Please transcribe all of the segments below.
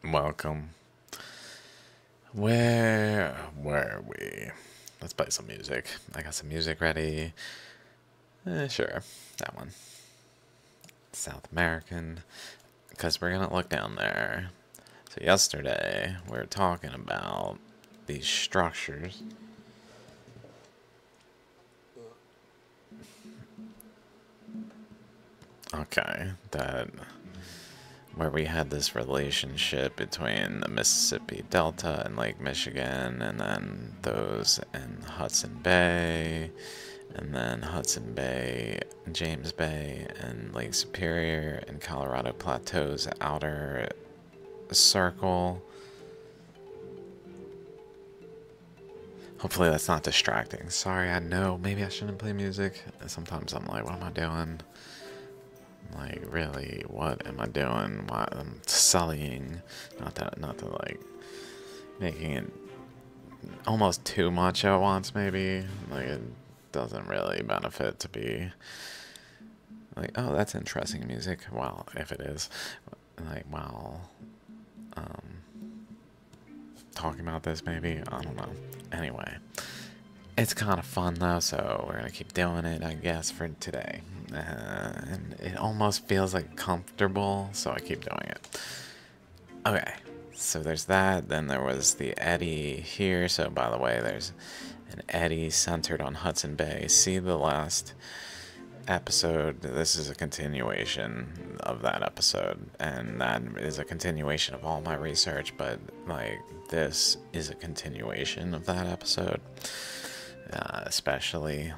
Welcome. Where were we? Let's play some music. I got some music ready. Sure, that one. South American. Because we're gonna look down there. So yesterday, we were talking about these structures. Okay, that where we had this relationship between the Mississippi Delta and Lake Michigan, and then those in Hudson Bay, and then Hudson Bay, James Bay, and Lake Superior, and Colorado Plateau's outer circle. Hopefully that's not distracting. Sorry, I know maybe I shouldn't play music. Sometimes I'm like, what am I doing? Like, really, what am I doing? Why I'm sullying, not that like making it almost too much at once. Maybe like it doesn't really benefit to be like, oh, that's interesting music. Well, if it is, like, while talking about this, maybe I don't know. Anyway, it's kind of fun though, so we're gonna keep doing it, I guess, for today. And it almost feels like comfortable, so I keep doing it. Okay, so there's that. Then there was the eddy here. So by the way, there's an eddy centered on Hudson Bay. See the last episode? This is a continuation of that episode, and that is a continuation of all my research, but like this is a continuation of that episode. Especially.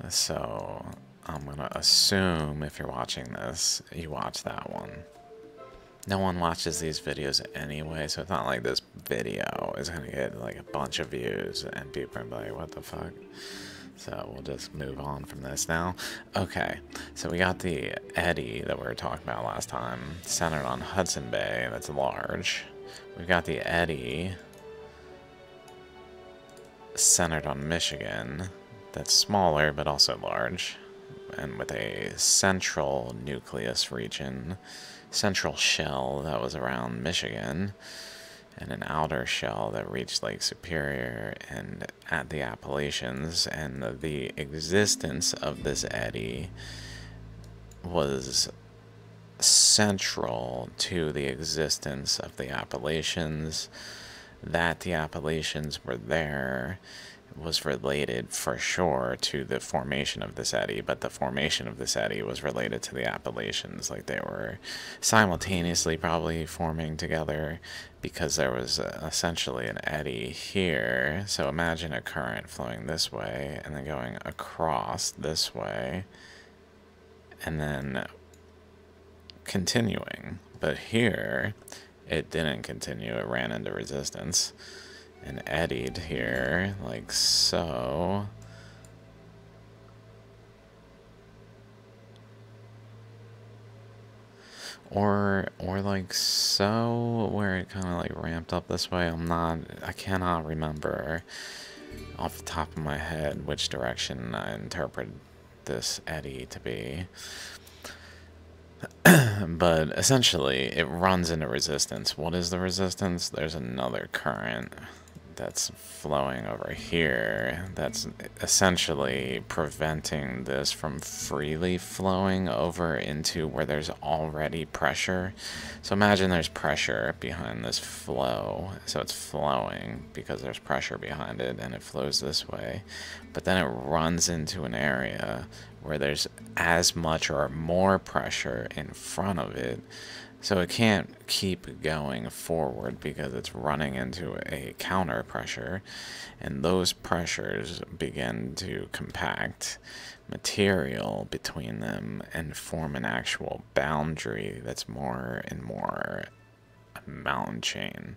So I'm gonna assume if you're watching this, you watch that one. No one watches these videos anyway, so it's not like this video is gonna get like a bunch of views and people are like, what the fuck? So we'll just move on from this now. Okay, so we got the eddy that we were talking about last time, centered on Hudson Bay, that's large. We've got the eddy centered on Michigan, that's smaller but also large, and with a central nucleus region, central shell that was around Michigan, and an outer shell that reached Lake Superior and at the Appalachians. And the existence of this eddy was central to the existence of the Appalachians. That the Appalachians were there was related for sure to the formation of this eddy, but the formation of this eddy was related to the Appalachians. Like they were simultaneously probably forming together because there was essentially an eddy here. So imagine a current flowing this way and then going across this way and then continuing. But here, it didn't continue, it ran into resistance and eddied here, like so. Or like so, where it kind of like ramped up this way. I cannot remember off the top of my head which direction I interpret this eddy to be. But essentially, it runs into resistance. What is the resistance? There's another current that's flowing over here that's essentially preventing this from freely flowing over into where there's already pressure. So imagine there's pressure behind this flow, so it's flowing because there's pressure behind it and it flows this way, but then it runs into an area where there's as much or more pressure in front of it. So it can't keep going forward because it's running into a counter pressure, and those pressures begin to compact material between them and form an actual boundary that's more and more a mountain chain.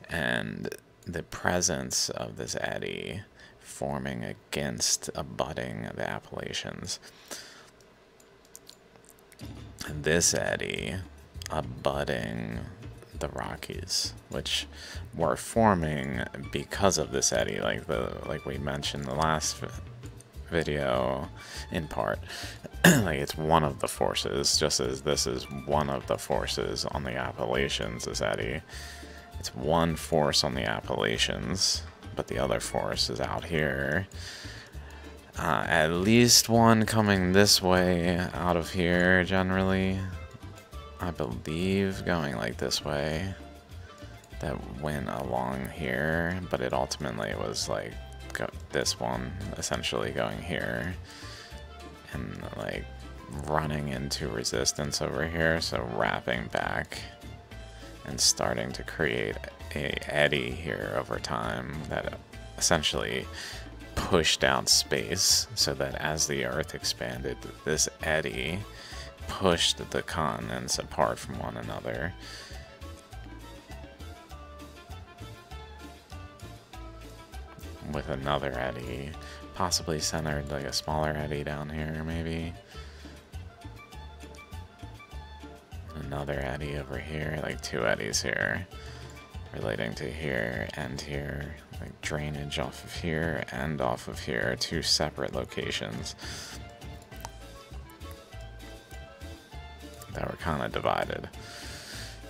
And the presence of this eddy forming against abutting the Appalachians. This eddy abutting the Rockies, which were forming because of this eddy, like we mentioned the last video in part. like it's one of the forces, just as this is one of the forces on the Appalachians, this eddy. It's one force on the Appalachians, but the other force is out here. At least one coming this way out of here, generally. I believe going like this way. That went along here, but it ultimately was like this one, essentially going here. And like running into resistance over here, so wrapping back and starting to create a eddy here over time that essentially pushed out space, so that as the Earth expanded, this eddy pushed the continents apart from one another. With another eddy, possibly centered like a smaller eddy down here, maybe. Another eddy over here, like two eddies here, relating to here and here, like drainage off of here and off of here, two separate locations that were kind of divided.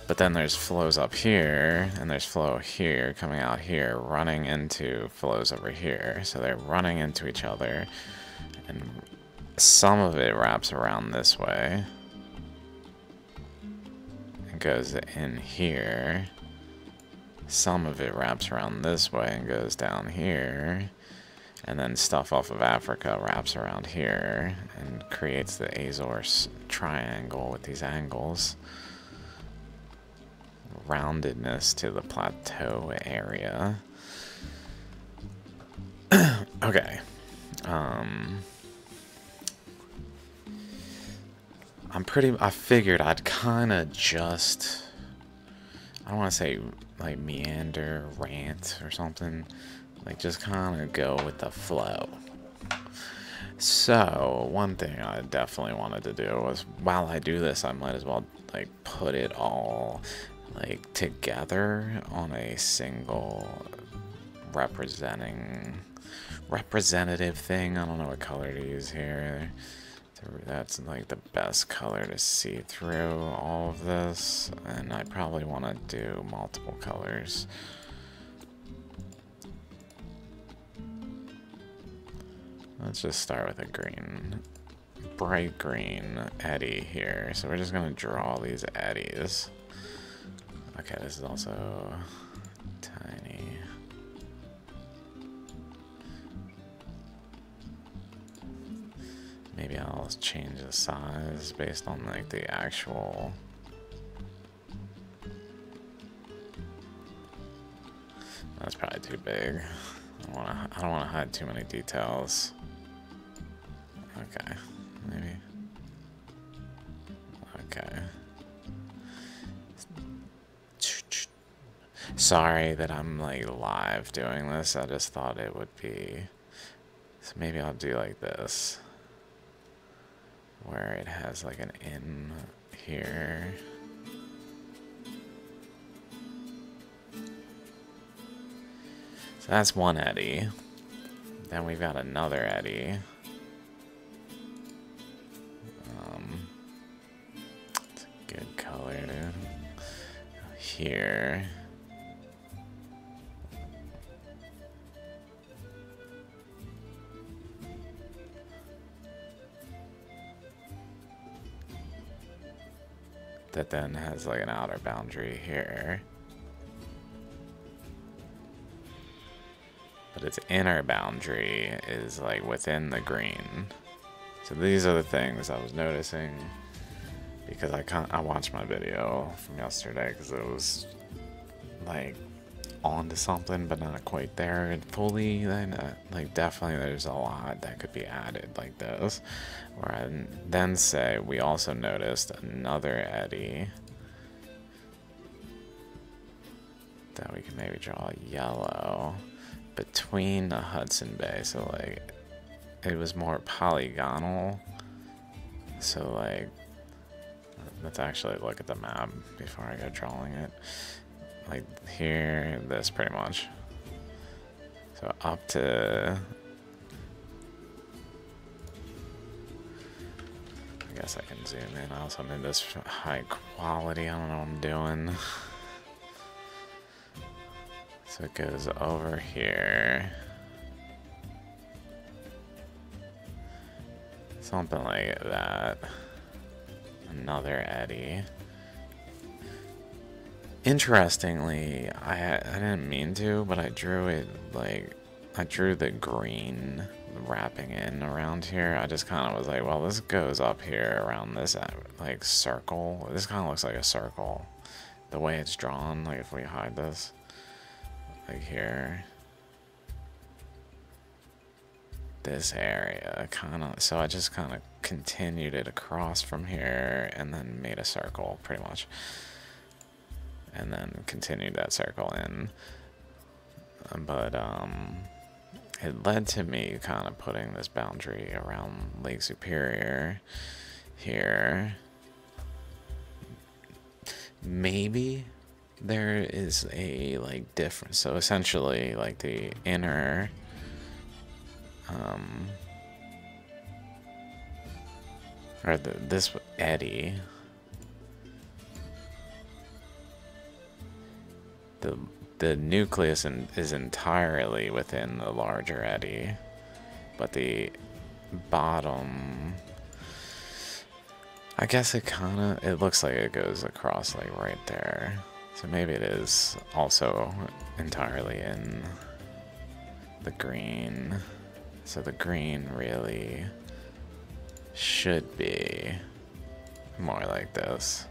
But then there's flows up here, and there's flow here, coming out here, running into flows over here. So they're running into each other, and some of it wraps around this way. It goes in here. Some of it wraps around this way and goes down here. And then stuff off of Africa wraps around here and creates the Azores triangle with these angles. Roundedness to the plateau area. Okay. I figured I'd kind of just, I don't want to say like meander, rant or something, like just kind of go with the flow. So one thing I definitely wanted to do was, while I do this, I might as well like put it all like together on a single representative thing. I don't know what color to use here. That's like the best color to see through all of this, and I probably want to do multiple colors. Let's just start with a green, bright green eddy here. So we're just gonna draw these eddies. Okay, this is also tiny. Maybe I'll change the size based on like the actual. That's probably too big. I don't wanna hide too many details. Okay, maybe. Okay. Sorry that I'm like live doing this. I just thought it would be. So maybe I'll do like this, where it has like an in here. So that's one eddy. Then we've got another eddy. It's a good color, dude. Here. That then has like an outer boundary here. But its inner boundary is like within the green. So these are the things I was noticing, because I watched my video from yesterday because it was like onto something but not quite there and fully. Then like definitely there's a lot that could be added like this. Where I then say we also noticed another eddy that we can maybe draw yellow between the Hudson Bay. So like it was more polygonal. So like, let's actually look at the map before I go drawing it. Like here, this pretty much. So up to I guess I can zoom in. I also made this high quality. I don't know what I'm doing. So it goes over here. Something like that. Another eddy. Interestingly, I didn't mean to, but I drew it like, I drew the green wrapping in around here. I just kind of was like, well, this goes up here around this like circle. This kind of looks like a circle. The way it's drawn, like if we hide this, like here. This area kind of, so I just kind of continued it across from here and then made a circle pretty much. And then continued that circle in. But it led to me kind of putting this boundary around Lake Superior here. Maybe there is a like difference. So essentially like the inner or this eddy, the nucleus is entirely within the larger eddy, but the bottom, I guess it looks like it goes across like right there. So maybe it is also entirely in the green. So the green really should be more like this.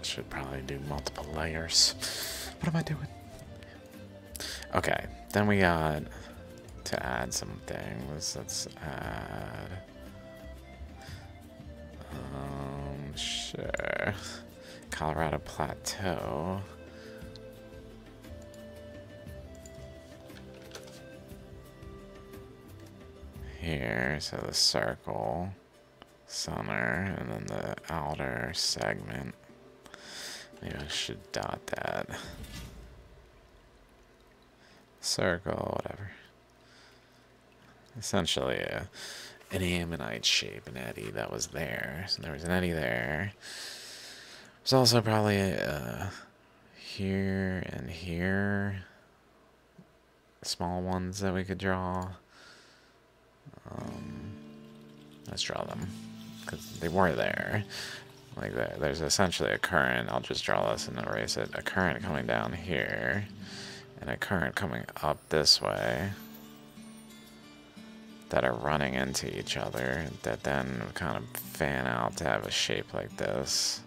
Should probably do multiple layers. What am I doing? Okay, then we got to add some things. Let's add. Sure. Colorado Plateau. Here, so the circle, center, and then the outer segment. Maybe I should dot that. Circle, whatever. Essentially an ammonite shape, an eddy that was there. So there was an eddy there. There's also probably here and here. Small ones that we could draw. Let's draw them. Because they were there. Like that. There's essentially a current. I'll just draw this and erase it. A current coming down here. And a current coming up this way. That are running into each other. That then kind of fan out to have a shape like this.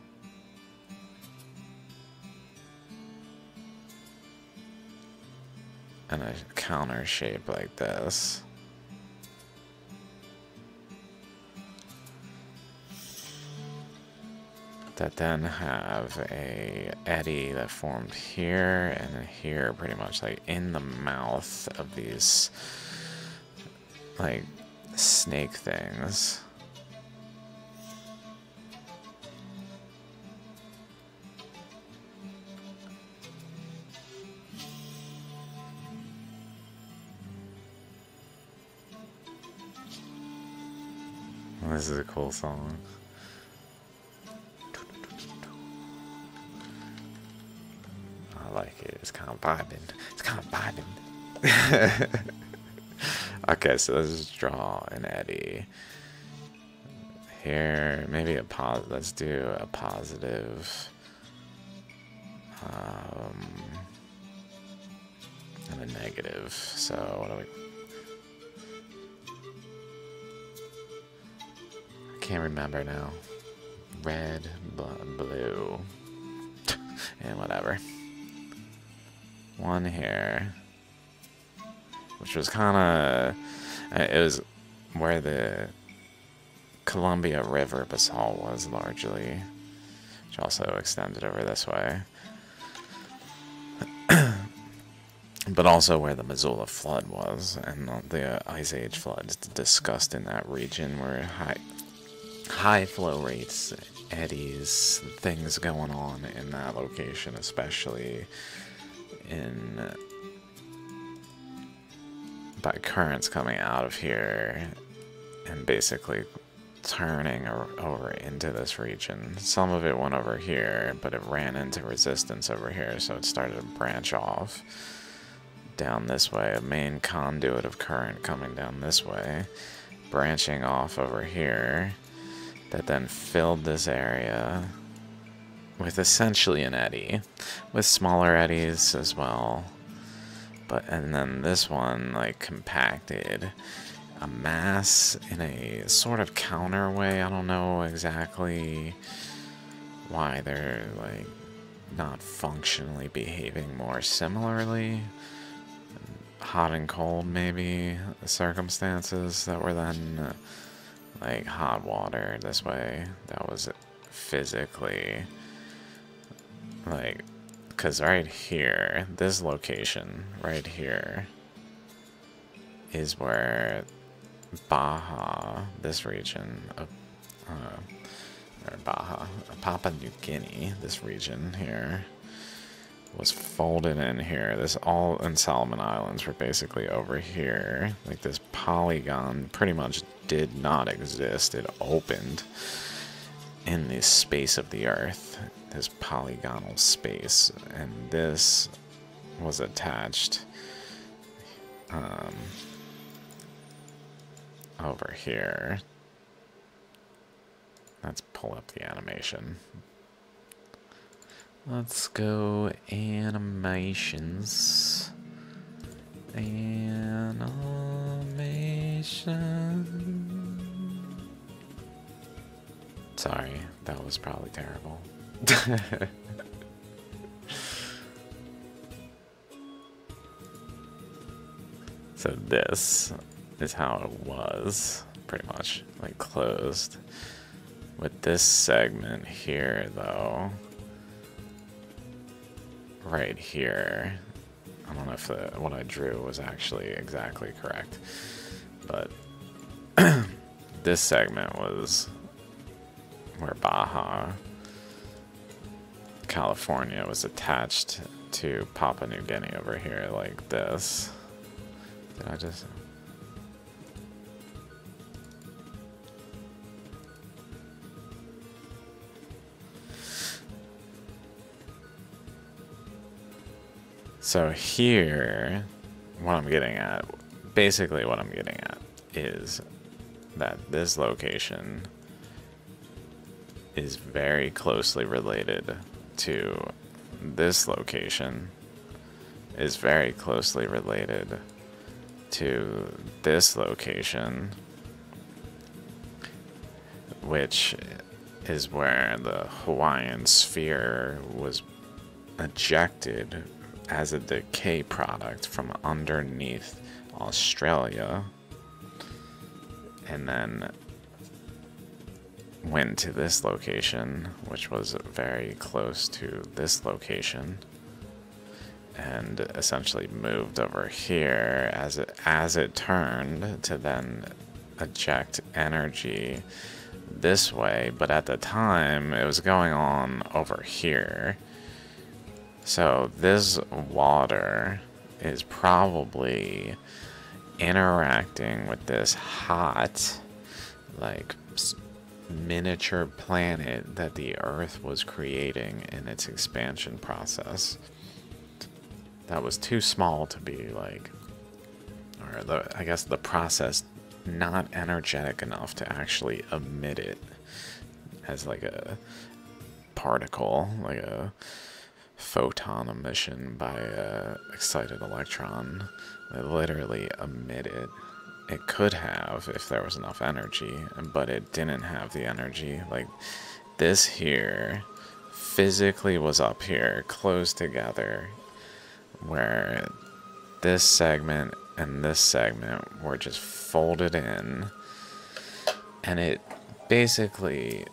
And a counter shape like this. That then have a eddy that formed here and here, pretty much like in the mouth of these like snake things. Well, this is a cool song. I like it. It's kind of vibing. It's kind of vibing. Okay, so let's just draw an eddy. Here, maybe a positive. Let's do a positive. And a negative. So, what do we... I can't remember now. Red, blue. And whatever. One here. Which was kind of... It was where the Columbia River basalt was largely. Which also extended over this way. But also where the Missoula flood was. And the Ice Age floods discussed in that region were high flow rates eddies, things going on in that location, especially in by currents coming out of here and basically turning over into this region. Some of it went over here, but it ran into resistance over here, so it started to branch off down this way. A main conduit of current coming down this way, branching off over here, that then filled this area with essentially an eddy, with smaller eddies as well. And then this one, like, compacted a mass in a sort of counter way. I don't know exactly why they're, like, not functionally behaving more similarly. Hot and cold, maybe, the circumstances that were then, like, hot water this way. That was physically, like, because right here, this location right here is where Baja, this region of, or Baja, Papua New Guinea, this region here, was folded in here. This all in Solomon Islands were basically over here. Like, this polygon pretty much did not exist. It opened in the space of the earth, this polygonal space, and this was attached over here. Let's pull up the animation. Let's go animations. Animation. Sorry, that was probably terrible. So this is how it was, pretty much, like, closed. With this segment here, though, right here, I don't know if what I drew was actually exactly correct, but this segment was where Baja, California, was attached to Papua New Guinea over here, like this. Did I just... So here, what I'm getting at, basically what I'm getting at, is that this location is very closely related to this location, is very closely related to this location, which is where the Hawaiian sphere was ejected as a decay product from underneath Australia, and then went to this location, which was very close to this location, and essentially moved over here as it turned to then eject energy this way, but at the time it was going on over here. So this water is probably interacting with this hot, like, miniature planet that the Earth was creating in its expansion process. That was too small to be, like, or I guess the process not energetic enough to actually emit it as, like, a particle, like a photon emission by a excited electron. They literally emit it. It could have if there was enough energy, but it didn't have the energy. Like, this here physically was up here, closed together, where this segment and this segment were just folded in, and it basically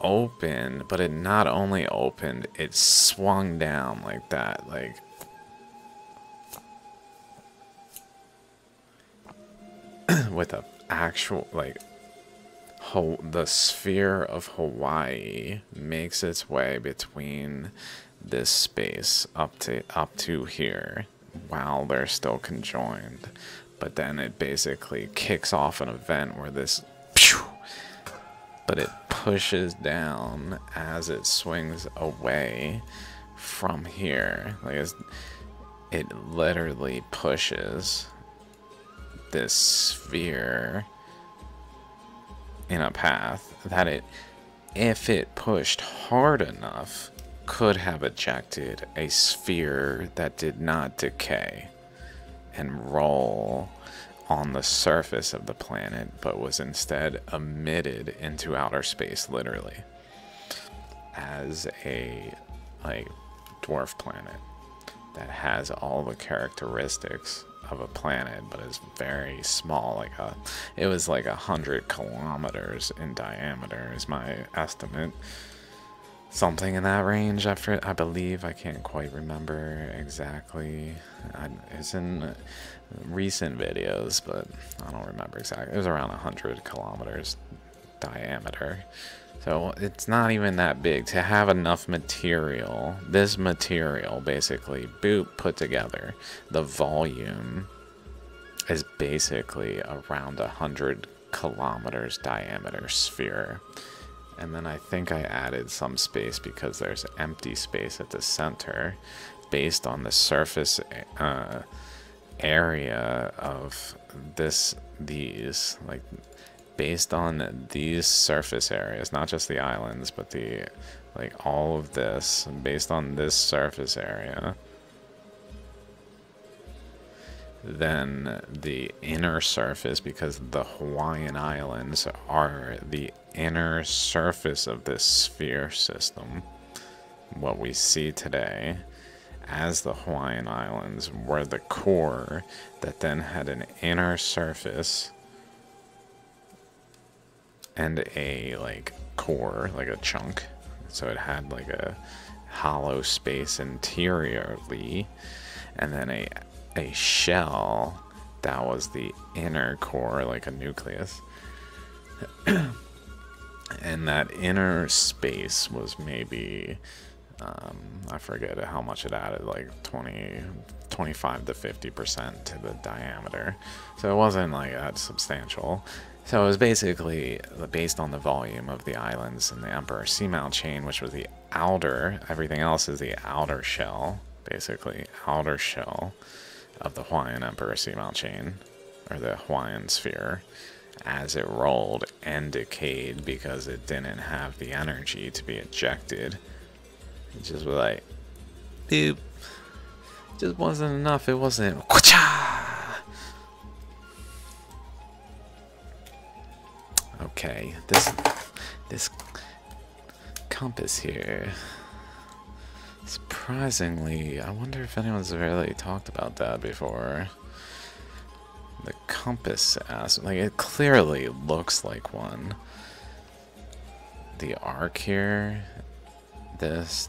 opened, but it not only opened, it swung down like that, like, with a actual, like, the sphere of Hawaii makes its way between this space up to here while they're still conjoined. But then it basically kicks off an event where this, but it pushes down as it swings away from here. Like it literally pushes this sphere in a path that if it pushed hard enough, could have ejected a sphere that did not decay and roll on the surface of the planet, but was instead emitted into outer space, literally, as a dwarf planet that has all the characteristics of a planet, but is very small. It was like 100 kilometers in diameter is my estimate. Something in that range, I believe. I can't quite remember exactly. It's in recent videos, but I don't remember exactly. It was around 100 kilometers diameter. So it's not even that big to have enough material. This material, basically, boop, put together. The volume is basically around 100 kilometers diameter sphere. And then I think I added some space because there's empty space at the center based on the surface area of these, like, based on these surface areas, not just the islands, but all of this, based on this surface area, then the inner surface, because the Hawaiian Islands are the inner surface of this sphere system, what we see today as the Hawaiian Islands were the core that then had an inner surface and a core, like a chunk. So it had like a hollow space interiorly, and then a shell that was the inner core, like a nucleus. And that inner space was maybe, I forget how much it added, like 25 to 50% to the diameter. So it wasn't like that substantial. So it was basically based on the volume of the islands in the Emperor Seamount chain, which was the outer, everything else is the outer shell, basically, outer shell of the Hawaiian Emperor Seamount chain, or the Hawaiian sphere, as it rolled and decayed because it didn't have the energy to be ejected. It just was like, boop. It just wasn't enough. It wasn't. Okay, this compass here, surprisingly, I wonder if anyone's really talked about that before. The compass like, it clearly looks like one. The arc here, this,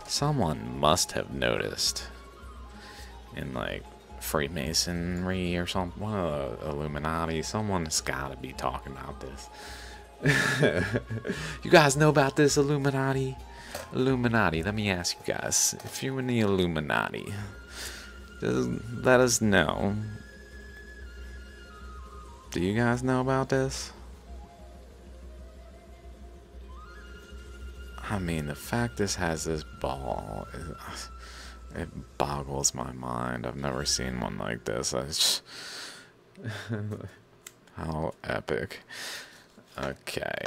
someone must have noticed in like Freemasonry or something, one of the Illuminati, someone's gotta be talking about this. You guys know about this Illuminati? Illuminati, let me ask you guys, if you're in the Illuminati, just let us know. Do you guys know about this? I mean, the fact this has this ball, it boggles my mind. I've never seen one like this. How epic. Okay.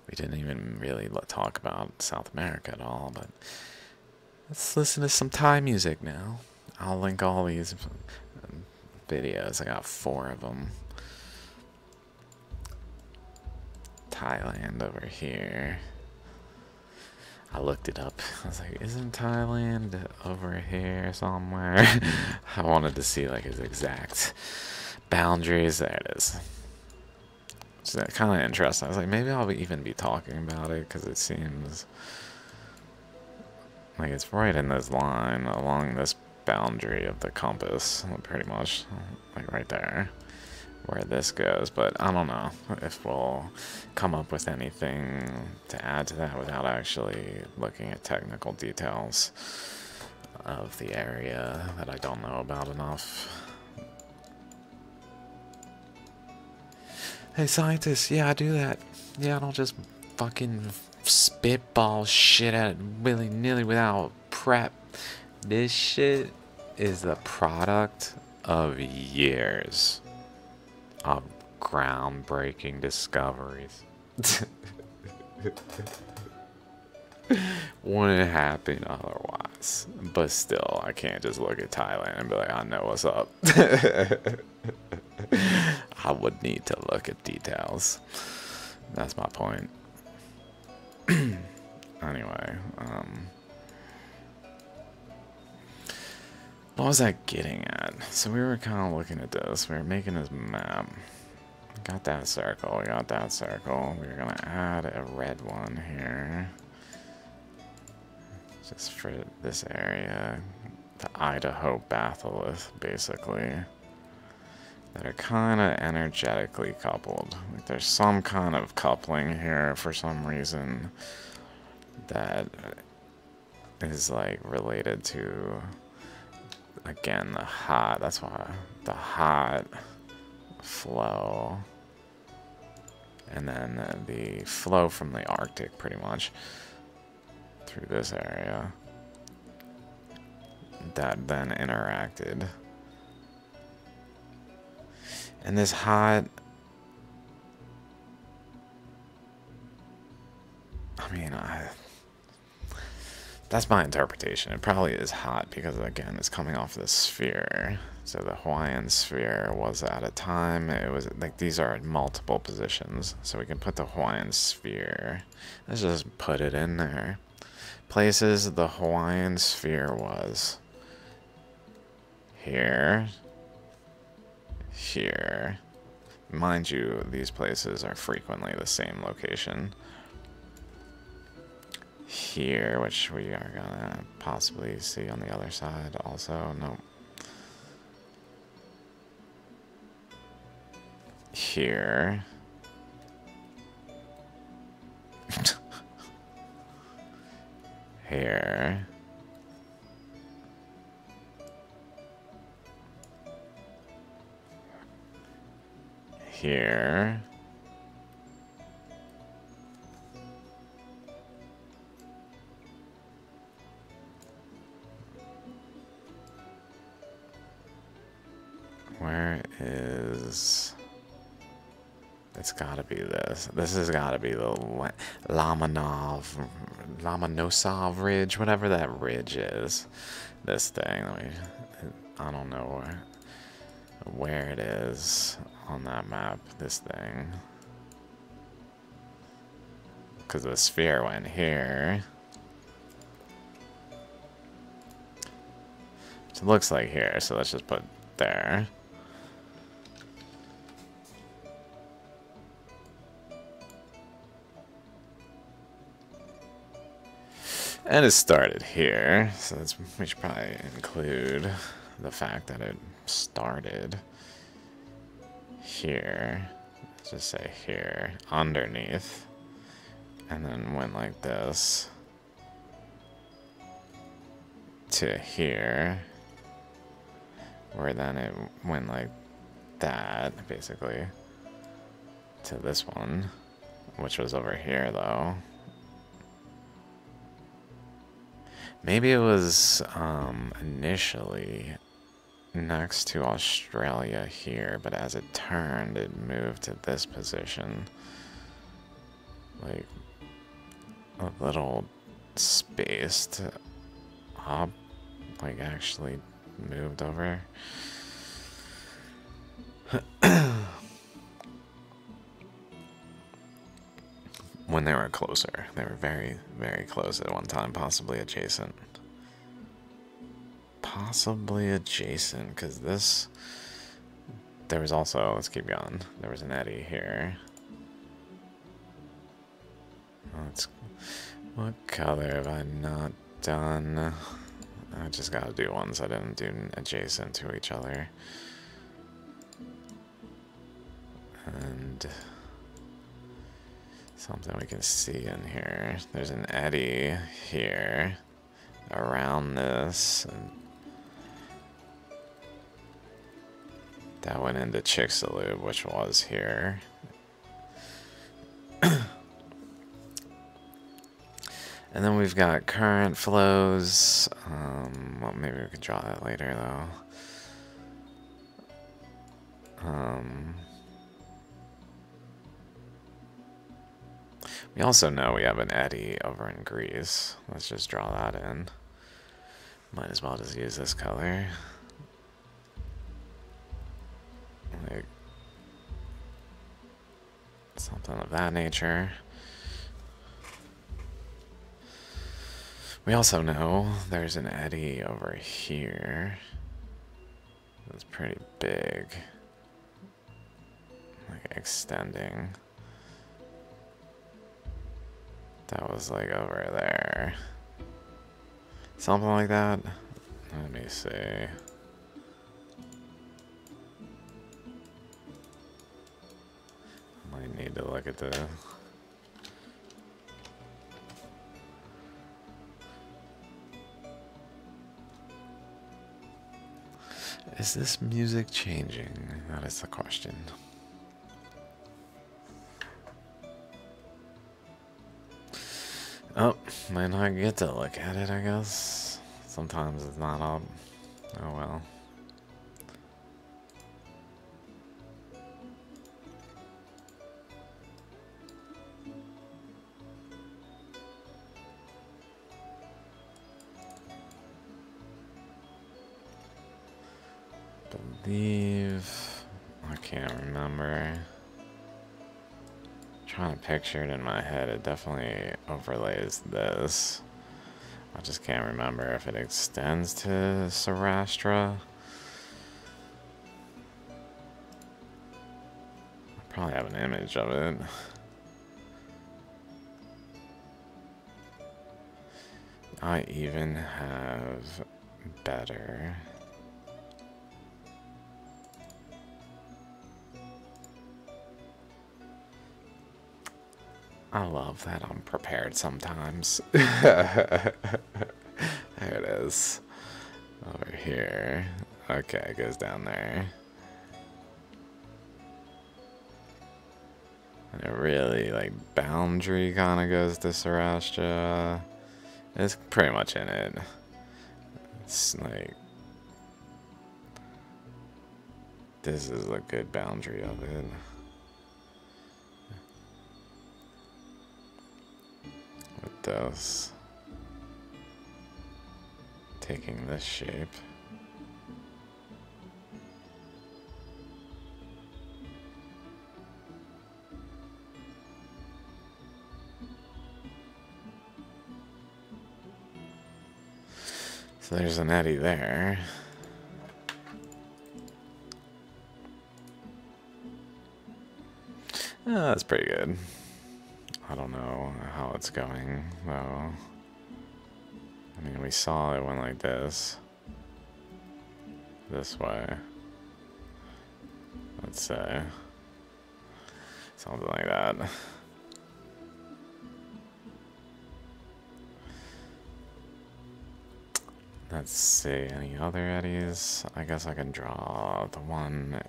We didn't even really talk about South America at all, but let's listen to some Thai music now. I'll link all these videos. I got 4 of them. Thailand over here. I looked it up. I was like, isn't Thailand over here somewhere? I wanted to see like its exact boundaries. There it is. It's kind of interesting. I was like, maybe I'll even be talking about it because it seems like it's right in this line along this boundary of the compass, pretty much, like right there. where this goes, but I don't know if we'll come up with anything to add to that without actually looking at technical details of the area that I don't know about enough. Hey scientists, yeah, I do that. Yeah, I don't just fucking spitball shit at willy-nilly without prep. This shit is the product of years of groundbreaking discoveries. Wouldn't happen otherwise. But still, I can't just look at Thailand and be like, I know what's up. I would need to look at details. That's my point. Anyway, what was I getting at? So we were kind of looking at this. We were making this map. Got that circle. We got that circle. We're going to add a red one here. Just for this area. The Idaho batholith, basically. That are kind of energetically coupled. Like there's some kind of coupling here for some reason that is like related to, again, the hot. That's why the hot flow, and then the flow from the Arctic, pretty much through this area, that then interacted. And this hot, I mean, that's my interpretation. It probably is hot because, again, it's coming off this sphere. So the Hawaiian sphere was at a time, it was like these are in multiple positions. So we can put the Hawaiian sphere, let's just put it in there. Places the Hawaiian sphere was here. Here. Mind you, these places are frequently the same location. Here, which we are gonna possibly see on the other side also. Nope. Here. Here. Here. Where is... It's gotta be this. This has gotta be the Lomonosov Ridge, whatever that ridge is. This thing. I don't know where it is on that map, this thing. Because the sphere went here. It looks like here, so let's just put there. And it started here, so we should probably include the fact that it started here. Let's just say here, underneath, and then went like this to here, where then it went like that, basically, to this one, which was over here, though. Maybe it was initially next to Australia here, but as it turned, it moved to this position. Like a little spaced up, like actually moved over. When they were closer. They were very, very close at one time, possibly adjacent. Possibly adjacent, because this... There was also, let's keep going, there was an eddy here. What color have I not done? I just gotta do ones I didn't do adjacent to each other. And something we can see in here. There's an eddy here around this. And that went into Chicxulub, which was here. And then we've got current flows. Well, maybe we could draw that later, though. We also know we have an eddy over in Greece. Let's just draw that in. Might as well just use this color. Like something of that nature. We also know there's an eddy over here. That's pretty big. Like extending. That was like over there. Something like that. Let me see. Might need to look at the... Is this music changing? That is the question. Oh, might not get to look at it, I guess. Sometimes it's not up. Oh well. I can't remember. Trying to picture it in my head, it definitely overlays this. I just can't remember if it extends to Sarastra. I probably have an image of it. I even have better. I love that I'm prepared sometimes. There it is. Over here. Okay, it goes down there. And it really, like, boundary kind of goes to Sarastra. It's pretty much in it. It's like... This is a good boundary of it. This taking this shape. So there's an eddy there. That's pretty good. I don't know how it's going, though. I mean, we saw it went like this. This way. Let's say. Something like that. Let's see, any other eddies? I guess I can draw the one...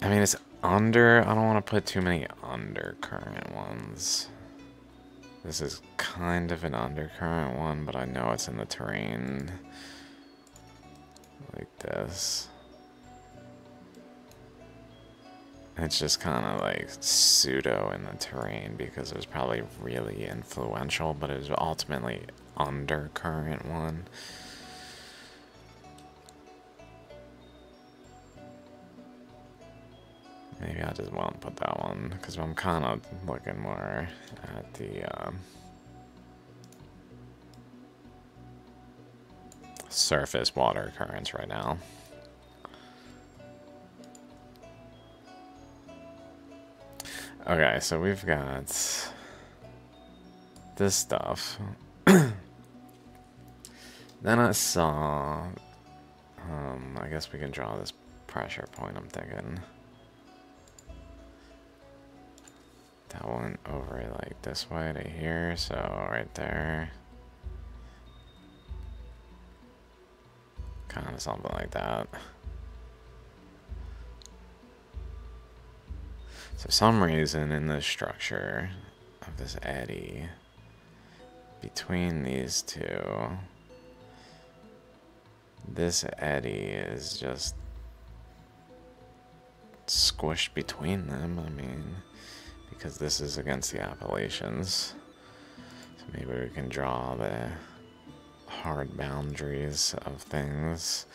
I mean, it's under... I don't want to put too many undercurrent ones. This is kind of an undercurrent one, but I know it's in the terrain. Like this. It's just kind of like pseudo in the terrain because it was probably really influential, but it was ultimately undercurrent one. Maybe I just won't put that one because I'm kind of looking more at the surface water currents right now. Okay, so we've got this stuff. Then I saw, I guess we can draw this pressure point, I'm thinking. That went over like this way to here, so right there. Kind of something like that. So some reason in the structure of this eddy, between these two, this eddy is just squished between them. I mean, because this is against the Appalachians. So maybe we can draw the hard boundaries of things.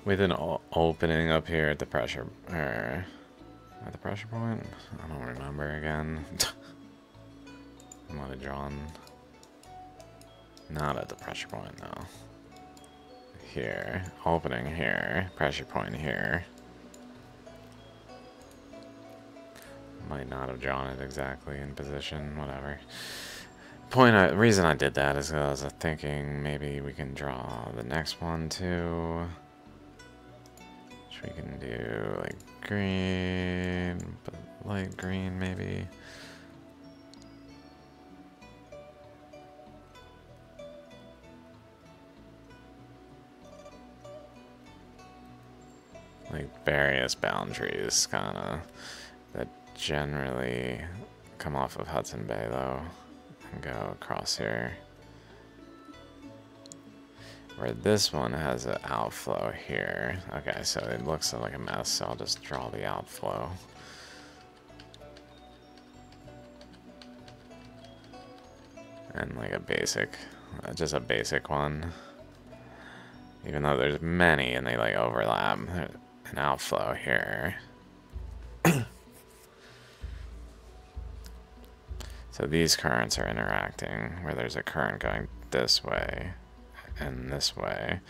With an opening up here at the pressure, or at the pressure point? I don't remember again. I might have drawn. Not at the pressure point, no. Here, opening here, pressure point here. Might not have drawn it exactly in position, whatever. Reason I did that is because I was thinking maybe we can draw the next one too. We can do like green, but light green maybe. Like various boundaries, kind of, that generally come off of Hudson Bay though, and go across here. Where this one has an outflow here. Okay, so it looks like a mess, so I'll just draw the outflow. And like a basic, just a basic one. Even though there's many and they like overlap. An outflow here. So these currents are interacting, where there's a current going this way and this way.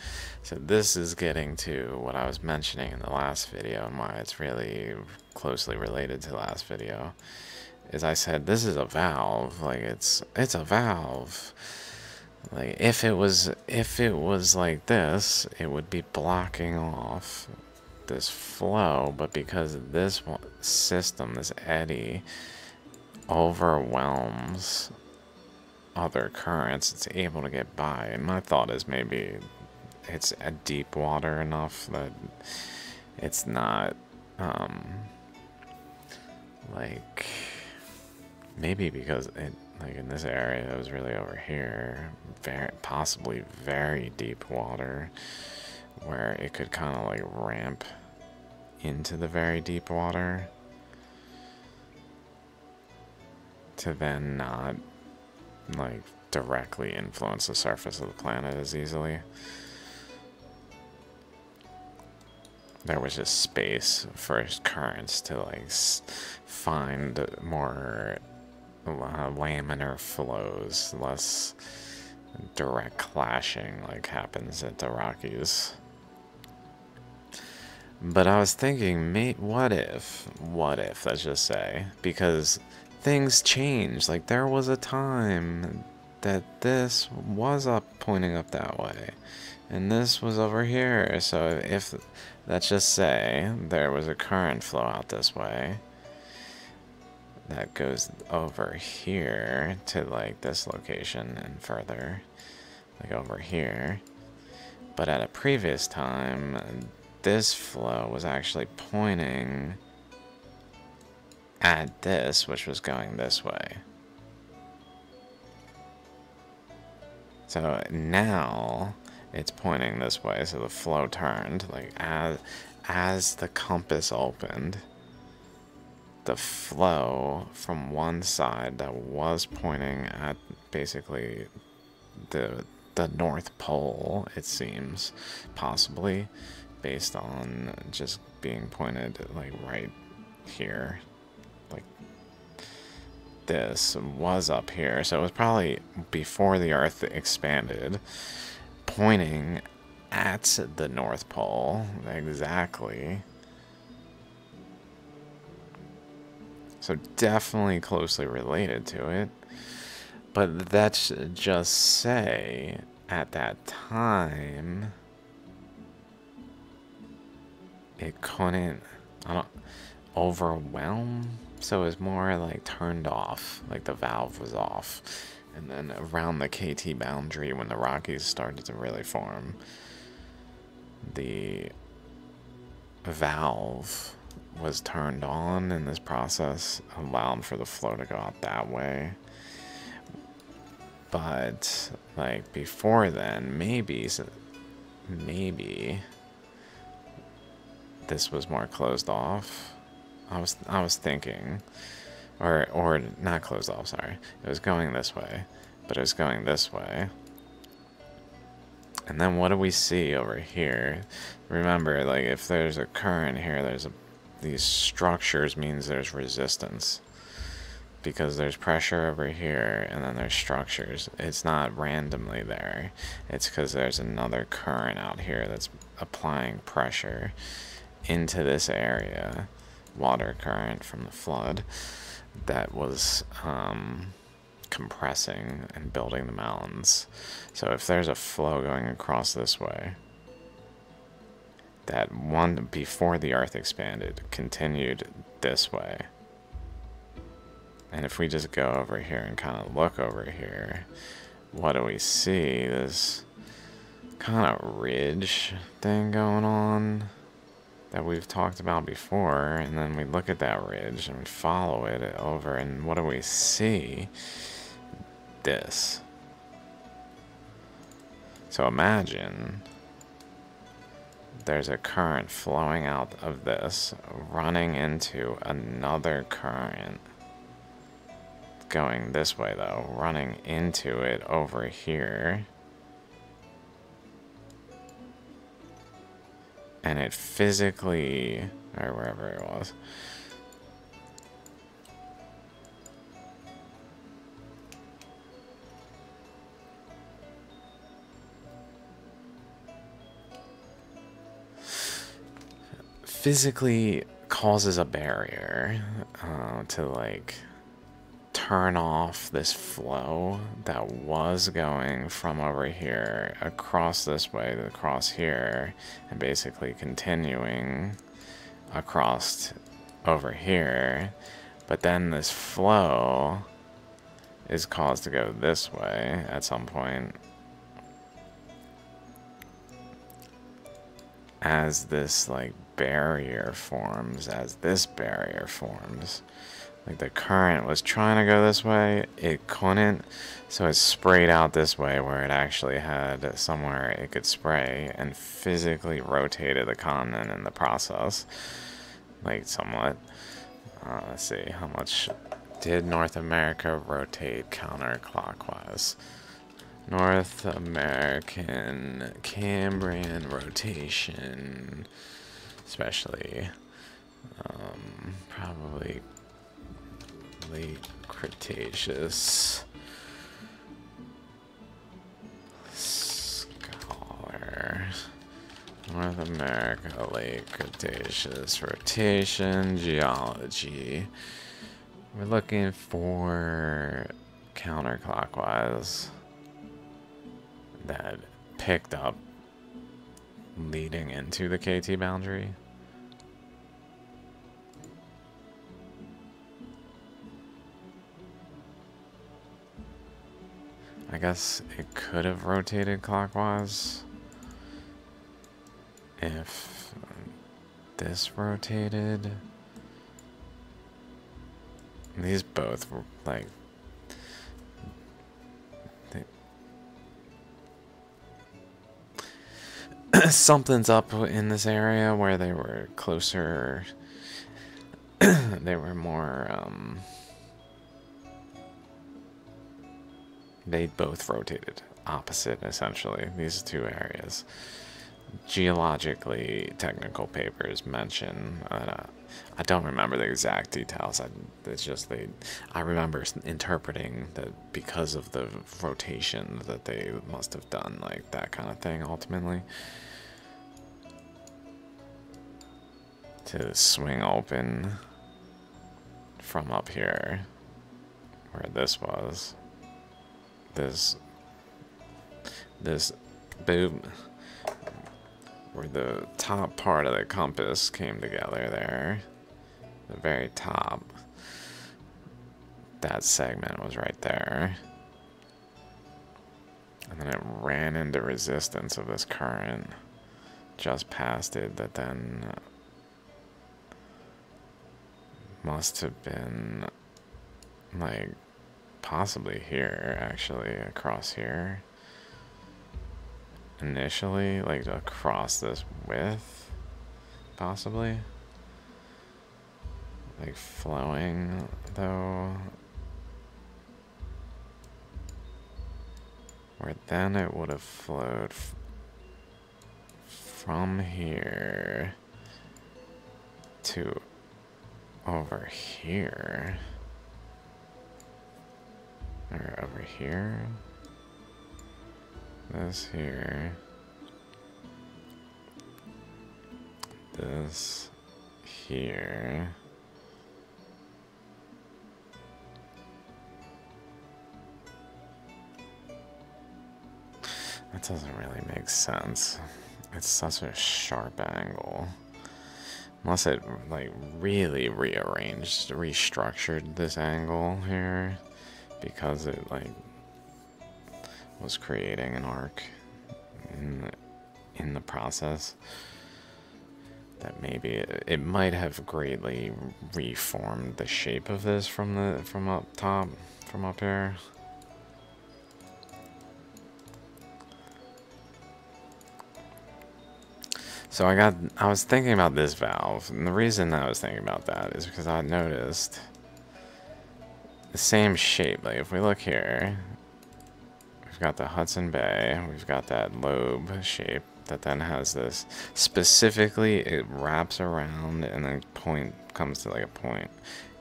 So this is getting to what I was mentioning in the last video, and why it's really closely related to the last video, is I said this is a valve. Like it's a valve. Like if it was like this, it would be blocking off this flow, but because this system, this eddy, overwhelms other currents, it's able to get by. And my thought is maybe it's a deep water enough that it's not like, maybe because it, like in this area, it was really over here, possibly very deep water, where it could kind of like ramp into the very deep water to then not like directly influence the surface of the planet as easily. There was just space for currents to like find more laminar flows, less direct clashing like happens at the Rockies. But I was thinking, what if, let's just say, because things change. Like there was a time that this was pointing up that way, and this was over here. So if, let's just say, there was a current flow out this way that goes over here to like this location and further, like over here. But at a previous time, this flow was actually pointing at this, which was going this way. So now it's pointing this way, so the flow turned. Like as the compass opened, the flow from one side that was pointing at basically the North Pole, it seems, possibly, based on just being pointed like right here, like this was up here, so it was probably before the Earth expanded, pointing at the North Pole, exactly. So definitely closely related to it. But let's just say at that time it couldn't, I don't, overwhelm. So it's more like turned off, like the valve was off. And then around the KT boundary, when the Rockies started to really form, the valve was turned on in this process, allowing for the flow to go out that way. But like before then, maybe this was more closed off. I was thinking, or not closed off. Sorry, it was going this way, but it was going this way. And then what do we see over here? Remember, like if there's a current here, these structures means there's resistance. Because there's pressure over here and then there's structures. It's not randomly there. It's because there's another current out here that's applying pressure into this area. Water current from the flood that was compressing and building the mountains. So if there's a flow going across this way, that one before the earth expanded continued this way. And if we just go over here and kind of look over here, what do we see? This kind of ridge thing going on that we've talked about before. And then we look at that ridge and we follow it over. And what do we see? This. So imagine there's a current flowing out of this, running into another current. Going this way though, running into it over here. And it physically, or wherever it was. Physically causes a barrier to like turn off this flow that was going from over here across this way to across here and basically continuing across over here, but then this flow is caused to go this way at some point as this like barrier forms, Like the current was trying to go this way, it couldn't, so it sprayed out this way where it actually had somewhere it could spray and physically rotated the continent in the process, like somewhat. Let's see, how much did North America rotate counterclockwise? North American Cambrian rotation, especially, probably late Cretaceous. Scholar. North America, late Cretaceous rotation, geology. We're looking for counterclockwise that picked up leading into the KT boundary. I guess it could have rotated clockwise if this rotated. These both were like something's up in this area where they were closer. They were more they both rotated opposite, essentially, these two areas. geologically technical papers mention. I don't remember the exact details. It's just I remember interpreting that because of the rotation that they must have done like that kind of thing ultimately to swing open from up here where this was. This boob where the top part of the compass came together there, the very top, that segment was right there, and then it ran into resistance of this current just past it that then must have been like possibly here, actually, across here. Initially, like across this width, possibly. Like flowing, though. Where then it would have flowed from here to over here. Or over here. This here. This here. That doesn't really make sense. It's such a sharp angle. Unless it like really rearranged, restructured this angle here because it like was creating an arc in the process. That maybe it might have greatly reformed the shape of this from up top, from up here. So I was thinking about this valve, and the reason I was thinking about that is because I noticed the same shape. Like if we look here, we've got the Hudson Bay, we've got that lobe shape that then has this, specifically it wraps around and then comes to like a point.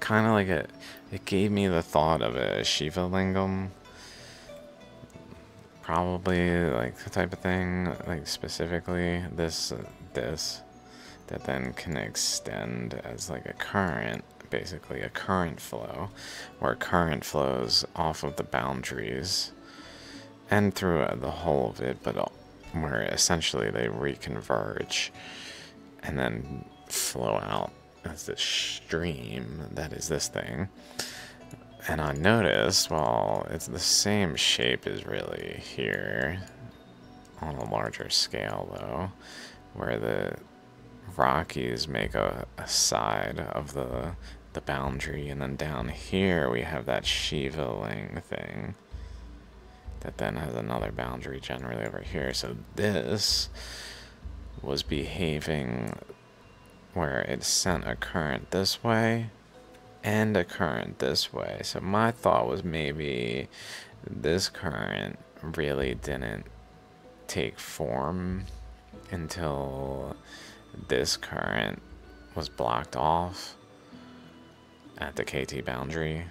Kind of like it gave me the thought of a Shiva lingam. Probably like the type of thing, like specifically this that then can extend as like a current, basically a current flow, where current flows off of the boundaries and through the whole of it, but where essentially they reconverge and then flow out as this stream that is this thing. And I noticed, well, it's the same shape as really here, on a larger scale though, where the Rockies make a side of the boundary, and then down here we have that Shiva Ling thing that then has another boundary generally over here. So this was behaving where it sent a current this way and a current this way. So my thought was maybe this current really didn't take form until this current was blocked off at the KT boundary.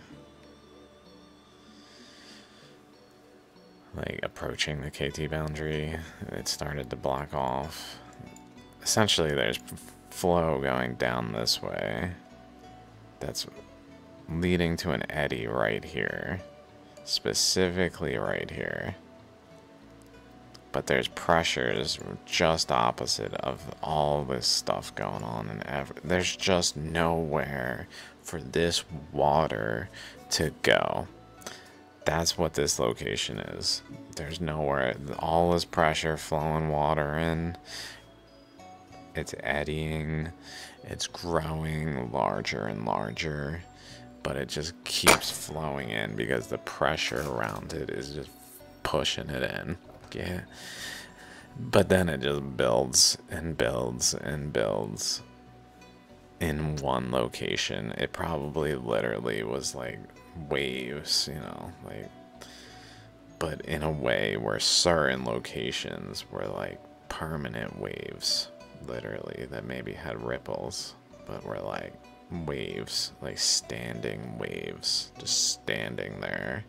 Like approaching the KT boundary, it started to block off. Essentially there's flow going down this way that's leading to an eddy right here, specifically right here. But there's pressures just opposite of all this stuff going on, and there's just nowhere for this water to go. That's what this location is. There's nowhere. All this pressure flowing water in. It's eddying. It's growing larger and larger, but it just keeps flowing in because the pressure around it is just pushing it in. Yeah. But then it just builds and builds and builds in one location. It probably literally was like waves, you know, like, but in a way where certain locations were like permanent waves, literally, that maybe had ripples, but were like waves, like standing waves, just standing there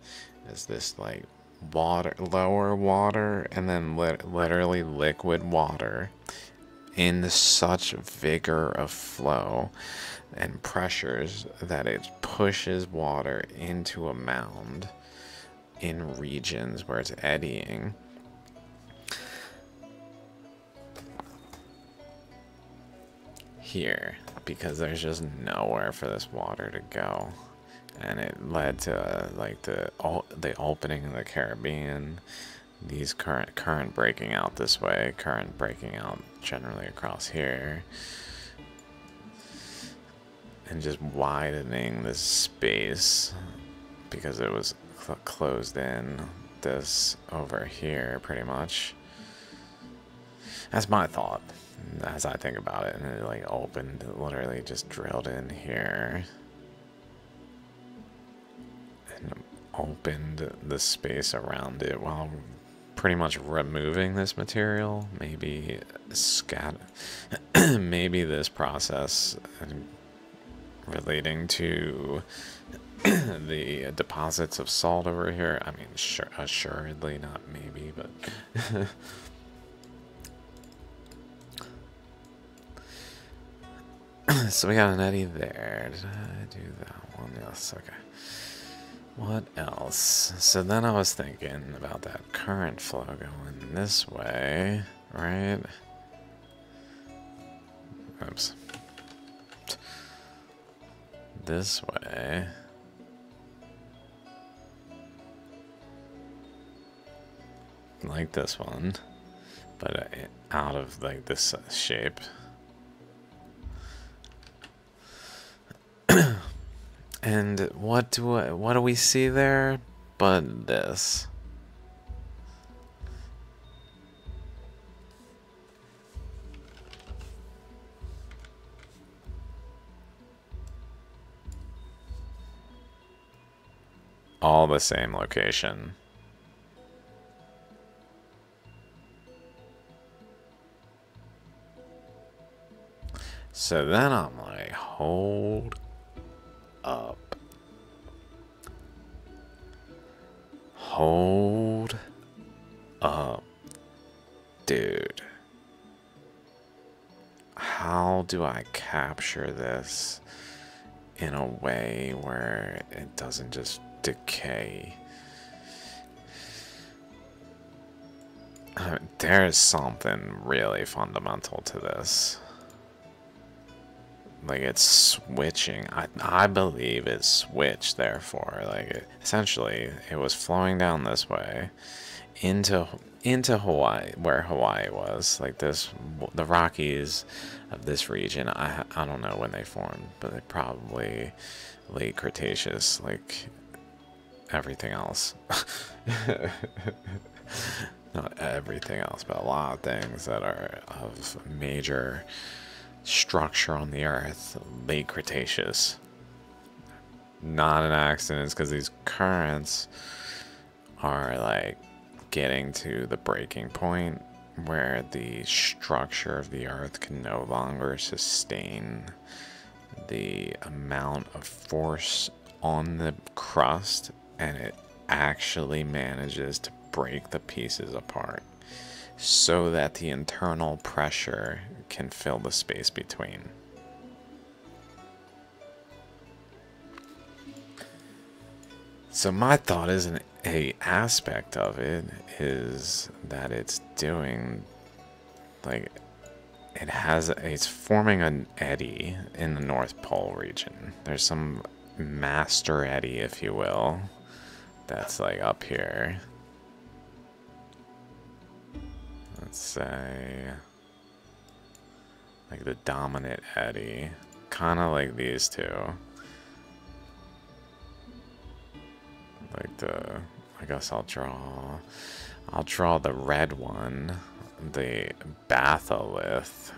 as this like water, lower water, and then literally liquid water in such vigor of flow and pressures that it pushes water into a mound in regions where it's eddying. Here, because there's just nowhere for this water to go, and it led to like the opening of the Caribbean, these current breaking out this way, current breaking out generally across here, and just widening this space because it was closed in this over here pretty much. That's my thought as I think about it, and it like opened, literally just drilled in here and opened the space around it while pretty much removing this material. Maybe maybe this process relating to the deposits of salt over here. I mean, assuredly not maybe, but so we got an eddy there. Did I do that one? Yes, okay. What else? So then I was thinking about that current flow going this way, right? Oops. This way. Like this one, but out of like this shape. And what do we see there but this? All the same location. So then I'm like, hold up. Hold up, dude. How do I capture this in a way where it doesn't just decay? There's something really fundamental to this. Like, it's switching. I believe it switched, therefore. Like, essentially, it was flowing down this way into Hawaii, where Hawaii was. Like, the Rockies of this region, I don't know when they formed, but they probably late Cretaceous, like everything else. Not everything else, but a lot of things that are of major structure on the earth, late Cretaceous. Not an accident, because these currents are like getting to the breaking point where the structure of the earth can no longer sustain the amount of force on the crust, and it actually manages to break the pieces apart so that the internal pressure can fill the space between. So my thought is a aspect of it is that it's doing, like, it's forming an eddy in the North Pole region. There's some master eddy, if you will, that's like up here. Let's say like the dominant eddy, kind of like these two. Like I guess I'll draw the red one, the batholith,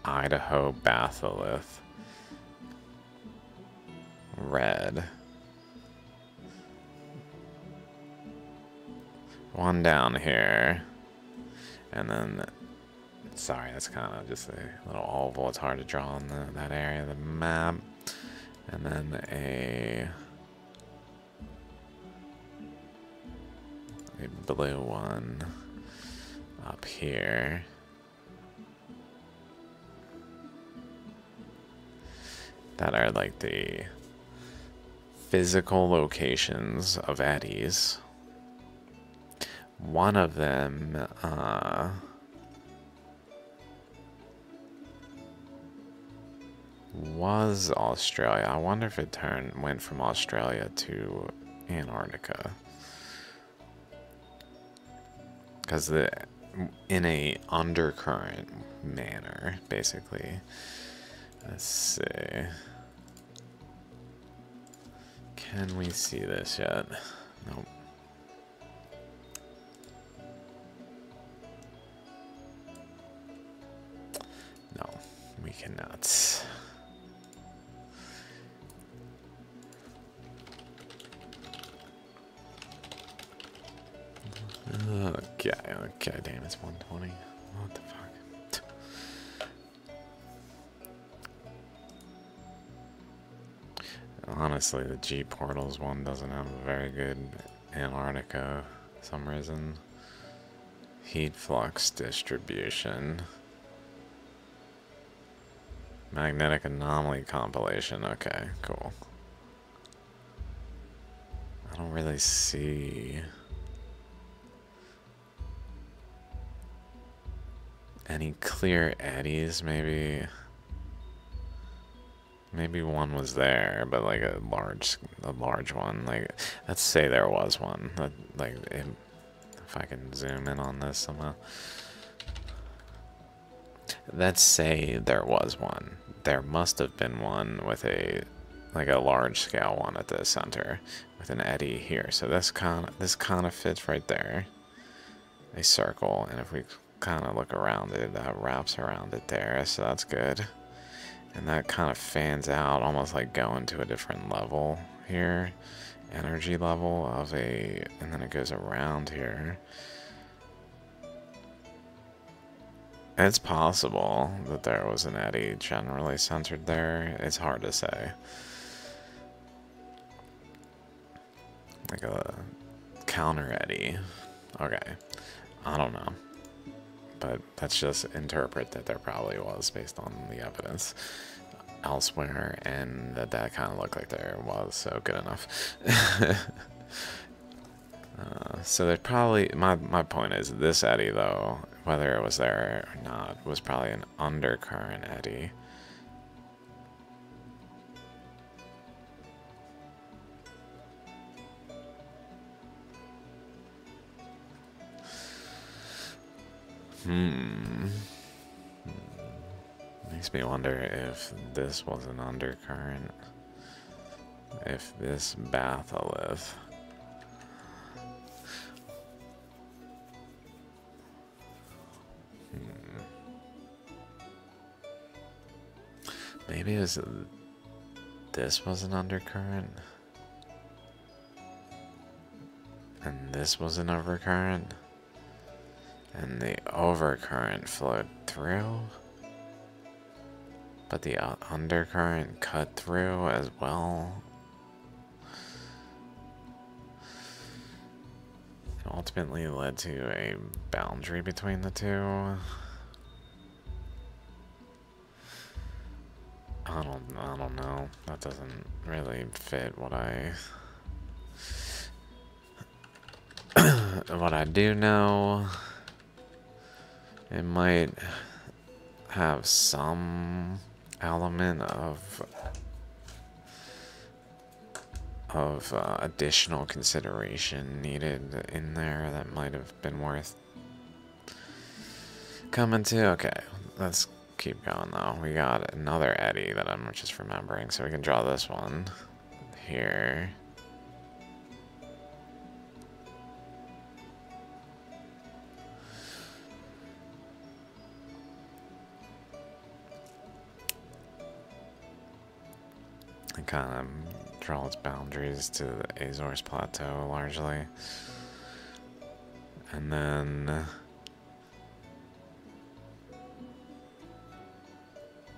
Idaho batholith, red. One down here, and then Sorry, that's kind of just a little oval. It's hard to draw in that area of the map. And then a blue one up here. That are like the physical locations of eddies. One of them, was Australia. I wonder if it went from Australia to Antarctica. Because in a undercurrent manner, basically. Let's see. Can we see this yet? Nope. No, we cannot. Okay, damn, it's 120. What the fuck? Honestly, the G Portals one doesn't have a very good Antarctica for some reason. Heat flux distribution. Magnetic anomaly compilation. Okay, cool. I don't really see any clear eddies. Maybe one was there, but like a large one. Like, let's say there was one. Like, if I can zoom in on this somehow. Let's say there was one. There must have been one with a large scale one at the center with an eddy here. So this kind of fits right there. A circle, and if we kind of look around it, that wraps around it there, so that's good. And that kind of fans out, almost like going to a different level here, energy level of and then it goes around here. It's possible that there was an eddy generally centered there. It's hard to say. Like a counter eddy. Okay. I don't know. But let's just interpret that there probably was based on the evidence elsewhere, and that kind of looked like there was, so good enough. So there's probably, my point is, this eddy though, whether it was there or not, was probably an undercurrent eddy. Makes me wonder if this was an undercurrent. If this batholith. Maybe this was an undercurrent. And this was an overcurrent. And the overcurrent flowed through. But the undercurrent cut through as well. It ultimately led to a boundary between the two. I don't know. That doesn't really fit what I do know. It might have some element of additional consideration needed in there that might have been worth coming to. Okay, let's keep going though. We got another eddy that I'm just remembering, so we can draw this one here. And kind of draw its boundaries to the Azores Plateau largely. And then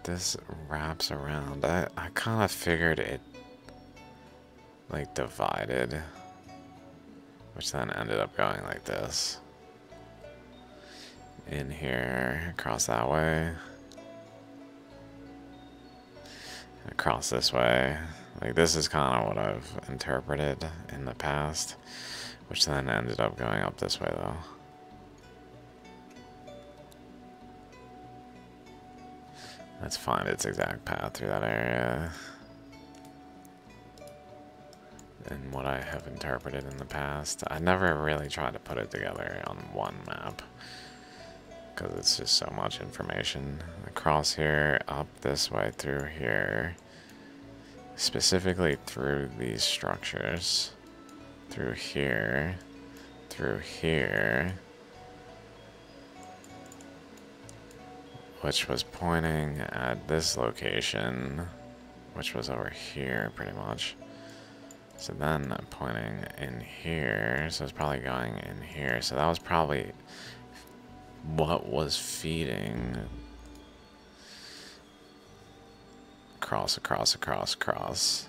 this wraps around. I kind of figured it like divided, which then ended up going like this. In here, across that way. Across this way. Like, this is kind of what I've interpreted in the past, which then ended up going up this way, though. Let's find its exact path through that area. And what I have interpreted in the past. I never really tried to put it together on one map, because it's just so much information. Across here, up this way, through here. Specifically through these structures. Through here. Through here. Which was pointing at this location. Which was over here, pretty much. So then pointing in here. So it's probably going in here. So that was probably what was feeding across, across, across, across.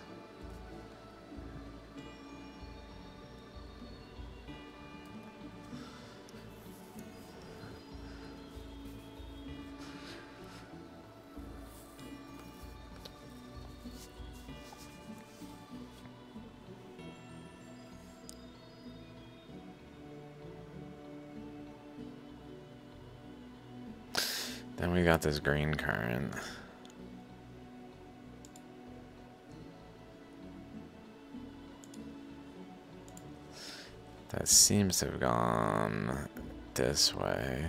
Then we got this green current. That seems to have gone this way.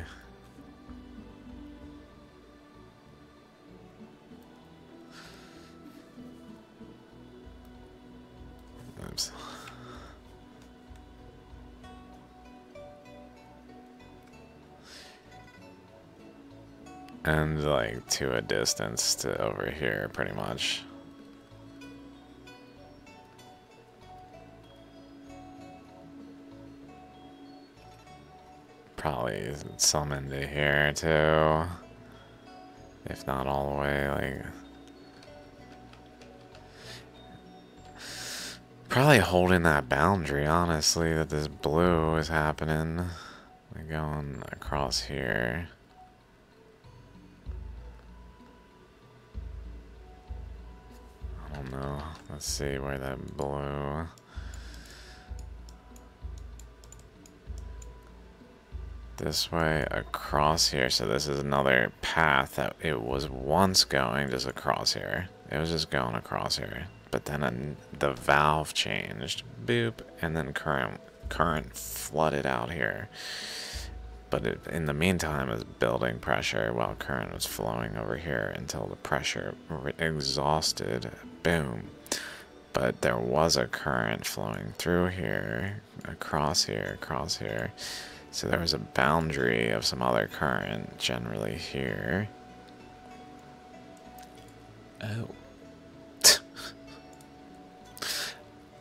Oops. And like to a distance to over here, pretty much. Probably some into here too, if not all the way. Like, probably holding that boundary, honestly, that this blue is happening. Like going across here. I don't know. Let's see where that blue. This way across here. So this is another path that it was once going just across here. It was just going across here. But then the valve changed. Boop. And then current flooded out here. But it, in the meantime, is building pressure while current was flowing over here until the pressure exhausted. Boom. But there was a current flowing through here, across here, across here. So there was a boundary of some other current generally here. Oh.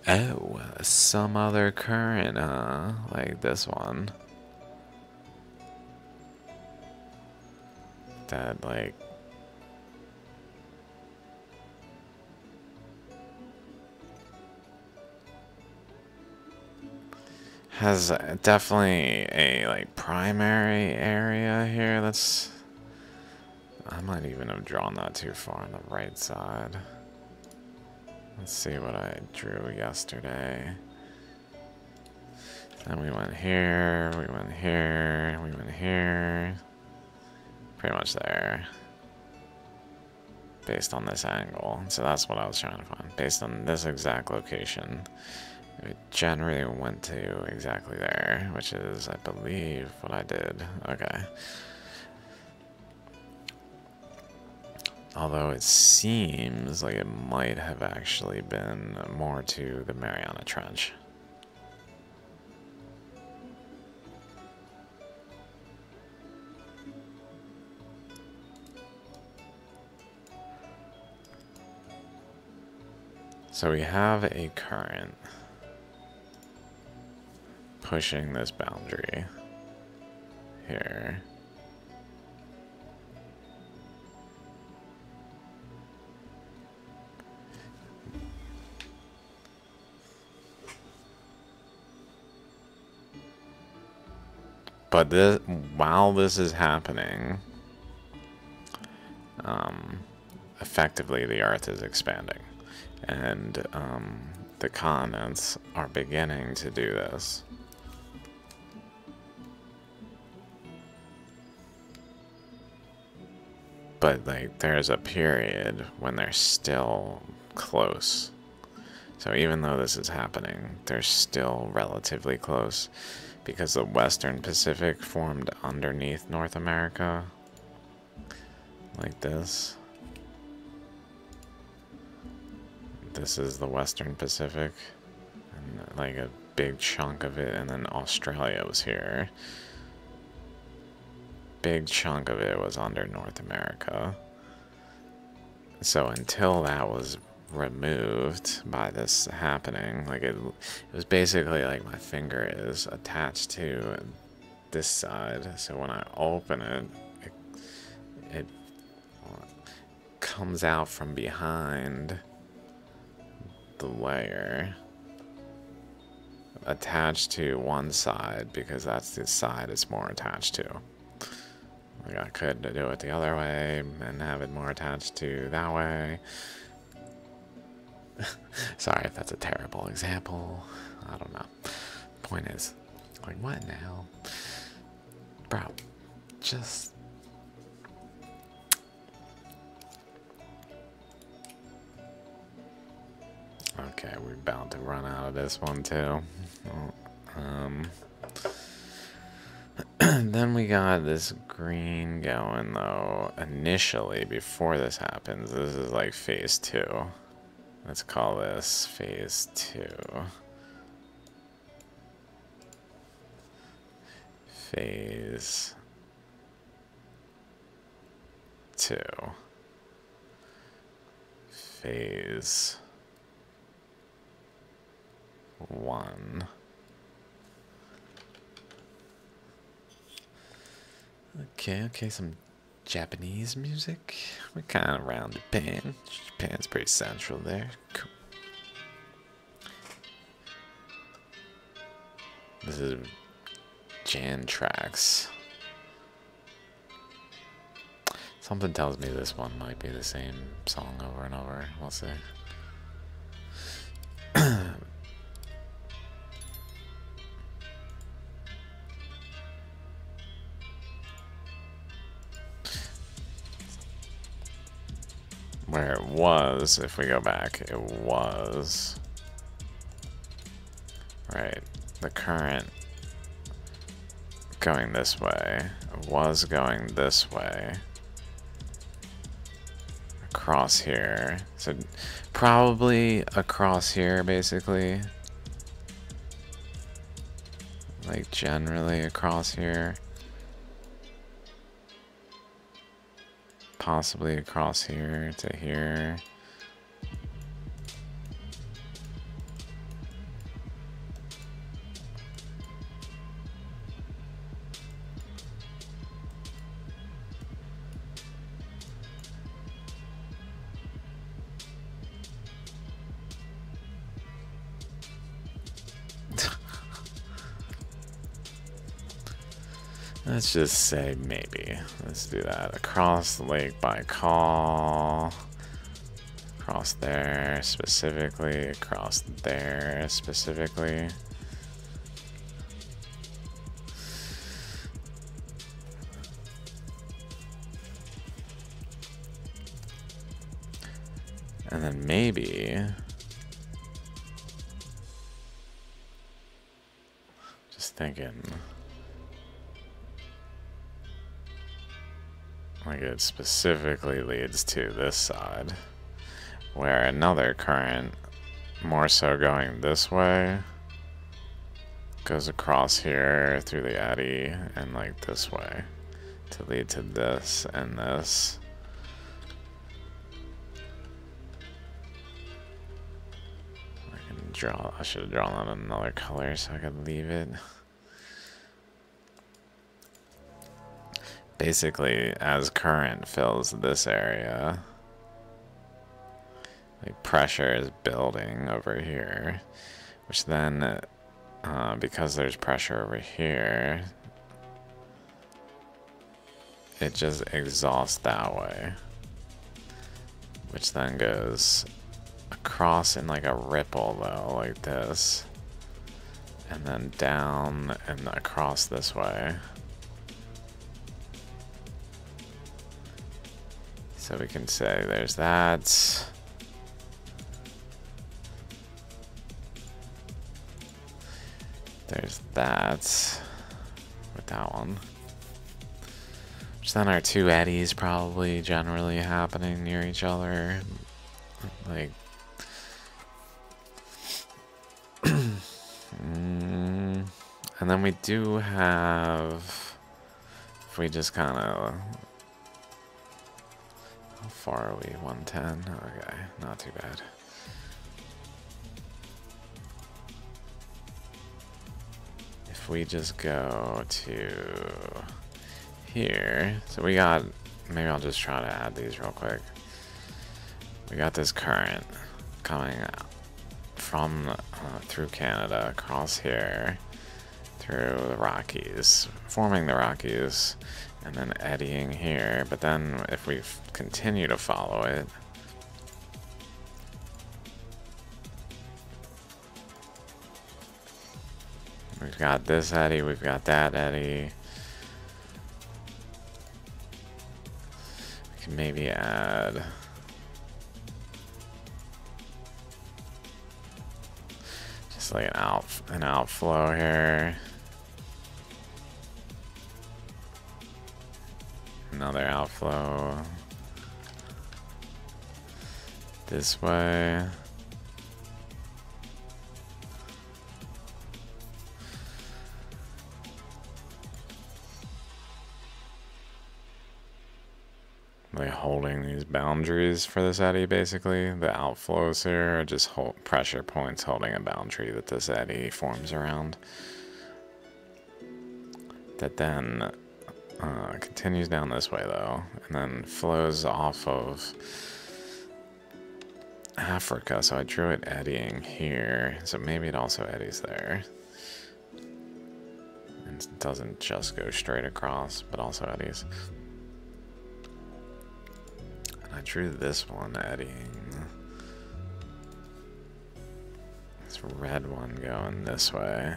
Oh, some other current, huh? Like this one. That, like... has definitely a, like, primary area here. That's... I might even have drawn that too far on the right side. Let's see what I drew yesterday. Then we went here, we went here, we went here. Pretty much there. Based on this angle. So that's what I was trying to find. Based on this exact location. It generally went to exactly there, which is, I believe, what I did. Okay. Although it seems like it might have actually been more to the Mariana Trench. So we have a current pushing this boundary here. But this, while this is happening, effectively the Earth is expanding, and the continents are beginning to do this. But like, there's a period when they're still close. So even though this is happening, they're still relatively close because the Western Pacific formed underneath North America, like this. This is the Western Pacific, and like a big chunk of it, and then Australia was here. Big chunk of it was under North America. So until that was removed by this happening, like it was basically like my finger is attached to this side, so when I open it, it comes out from behind the layer attached to one side because that's the side it's more attached to. Like I could do it the other way and have it more attached to that way. Sorry if that's a terrible example. I don't know. Point is, like, what now? Bro, just... Okay, we're about to run out of this one too. Then we got this green going though. Initially, before this happens, this is like phase 2. Let's call this phase 2. Phase 2. Phase 1. Okay, some Japanese music. We're kind of around Japan. Japan's pretty central there. Cool. This is Jan Tracks. Something tells me this one might be the same song over and over. We'll see. Where it was, if we go back, it was, right, the current going this way, was going this way, across here, so probably across here basically, like generally across here. Possibly across here to here. Let's just say maybe. Let's do that. Across the Lake Baikal. Across there specifically. Across there specifically. And then maybe... Just thinking... Like it specifically leads to this side, where another current, more so going this way, goes across here through the eddy and like this way to lead to this and this. I should have drawn on another color so I could leave it. Basically, as current fills this area, like pressure is building over here, which then, because there's pressure over here, it just exhausts that way, which then goes across in like a ripple though, like this, and then down and across this way. So we can say there's that. There's that with that one. Which then are two eddies probably generally happening near each other. Like, and then we do have, if we just kind of, how far are we? 110? Okay, not too bad. If we just go to here, so we got, maybe I'll just try to add these real quick. We got this current coming from through Canada, across here, through the Rockies, forming the Rockies, and then eddying here. But then if we continue to follow it, we've got this eddy, we've got that eddy. We can maybe add just like an outflow here. Another outflow this way. Like holding these boundaries for this eddy, basically. The outflows here are just pressure points holding a boundary that this eddy forms around. That then continues down this way though, and then flows off of Africa. So I drew it eddying here, so maybe it also eddies there. And it doesn't just go straight across, but also eddies. And I drew this one eddying. This red one going this way.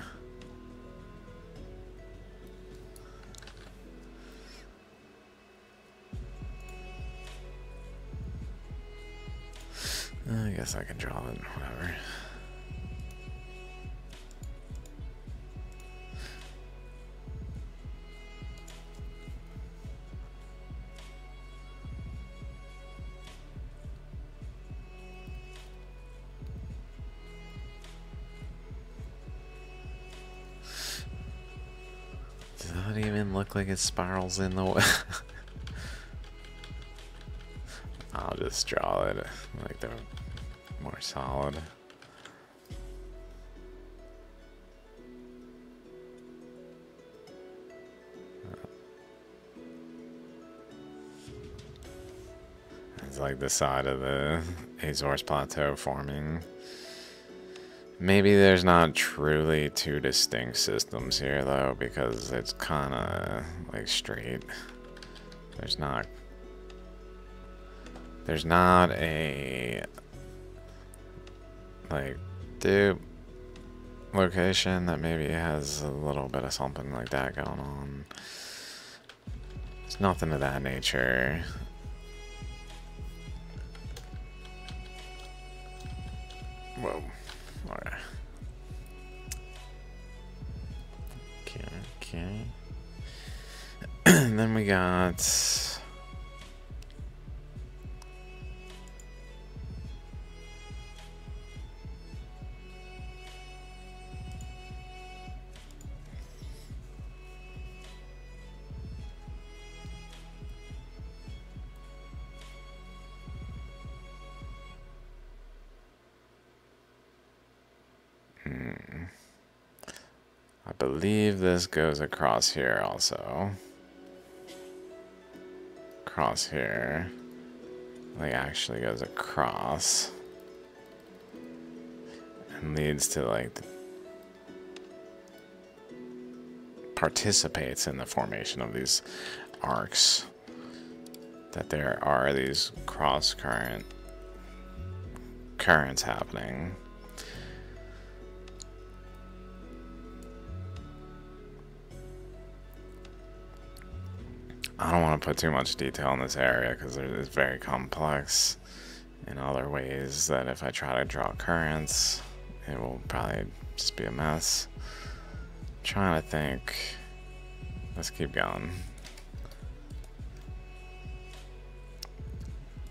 I guess I can draw it, whatever. Does that even look like it spirals in the way? I'll just draw it like they're more solid. It's like the side of the Azores Plateau forming. Maybe there's not truly two distinct systems here though, because it's kind of like straight. There's not a like dupe location that maybe has a little bit of something like that going on. It's nothing of that nature. Whoa. Alright. Okay. And then we got I believe this goes across here also. Across here. Like actually goes across. And leads to like participates in the formation of these arcs. that there are these cross currents happening. I don't want to put too much detail in this area because it's very complex in other ways that if I try to draw currents, it will probably just be a mess. I'm trying to think. Let's keep going.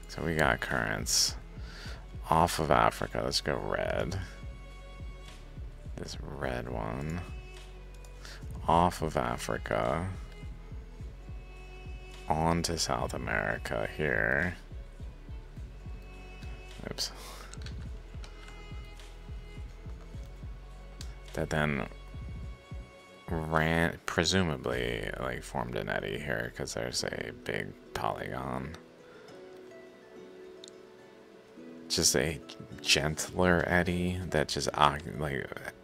So we got currents off of Africa. Let's go red. This red one. Off of Africa. On to South America here. Oops. That then ran, presumably, like formed an eddy here because there's a big polygon. Just a gentler eddy that just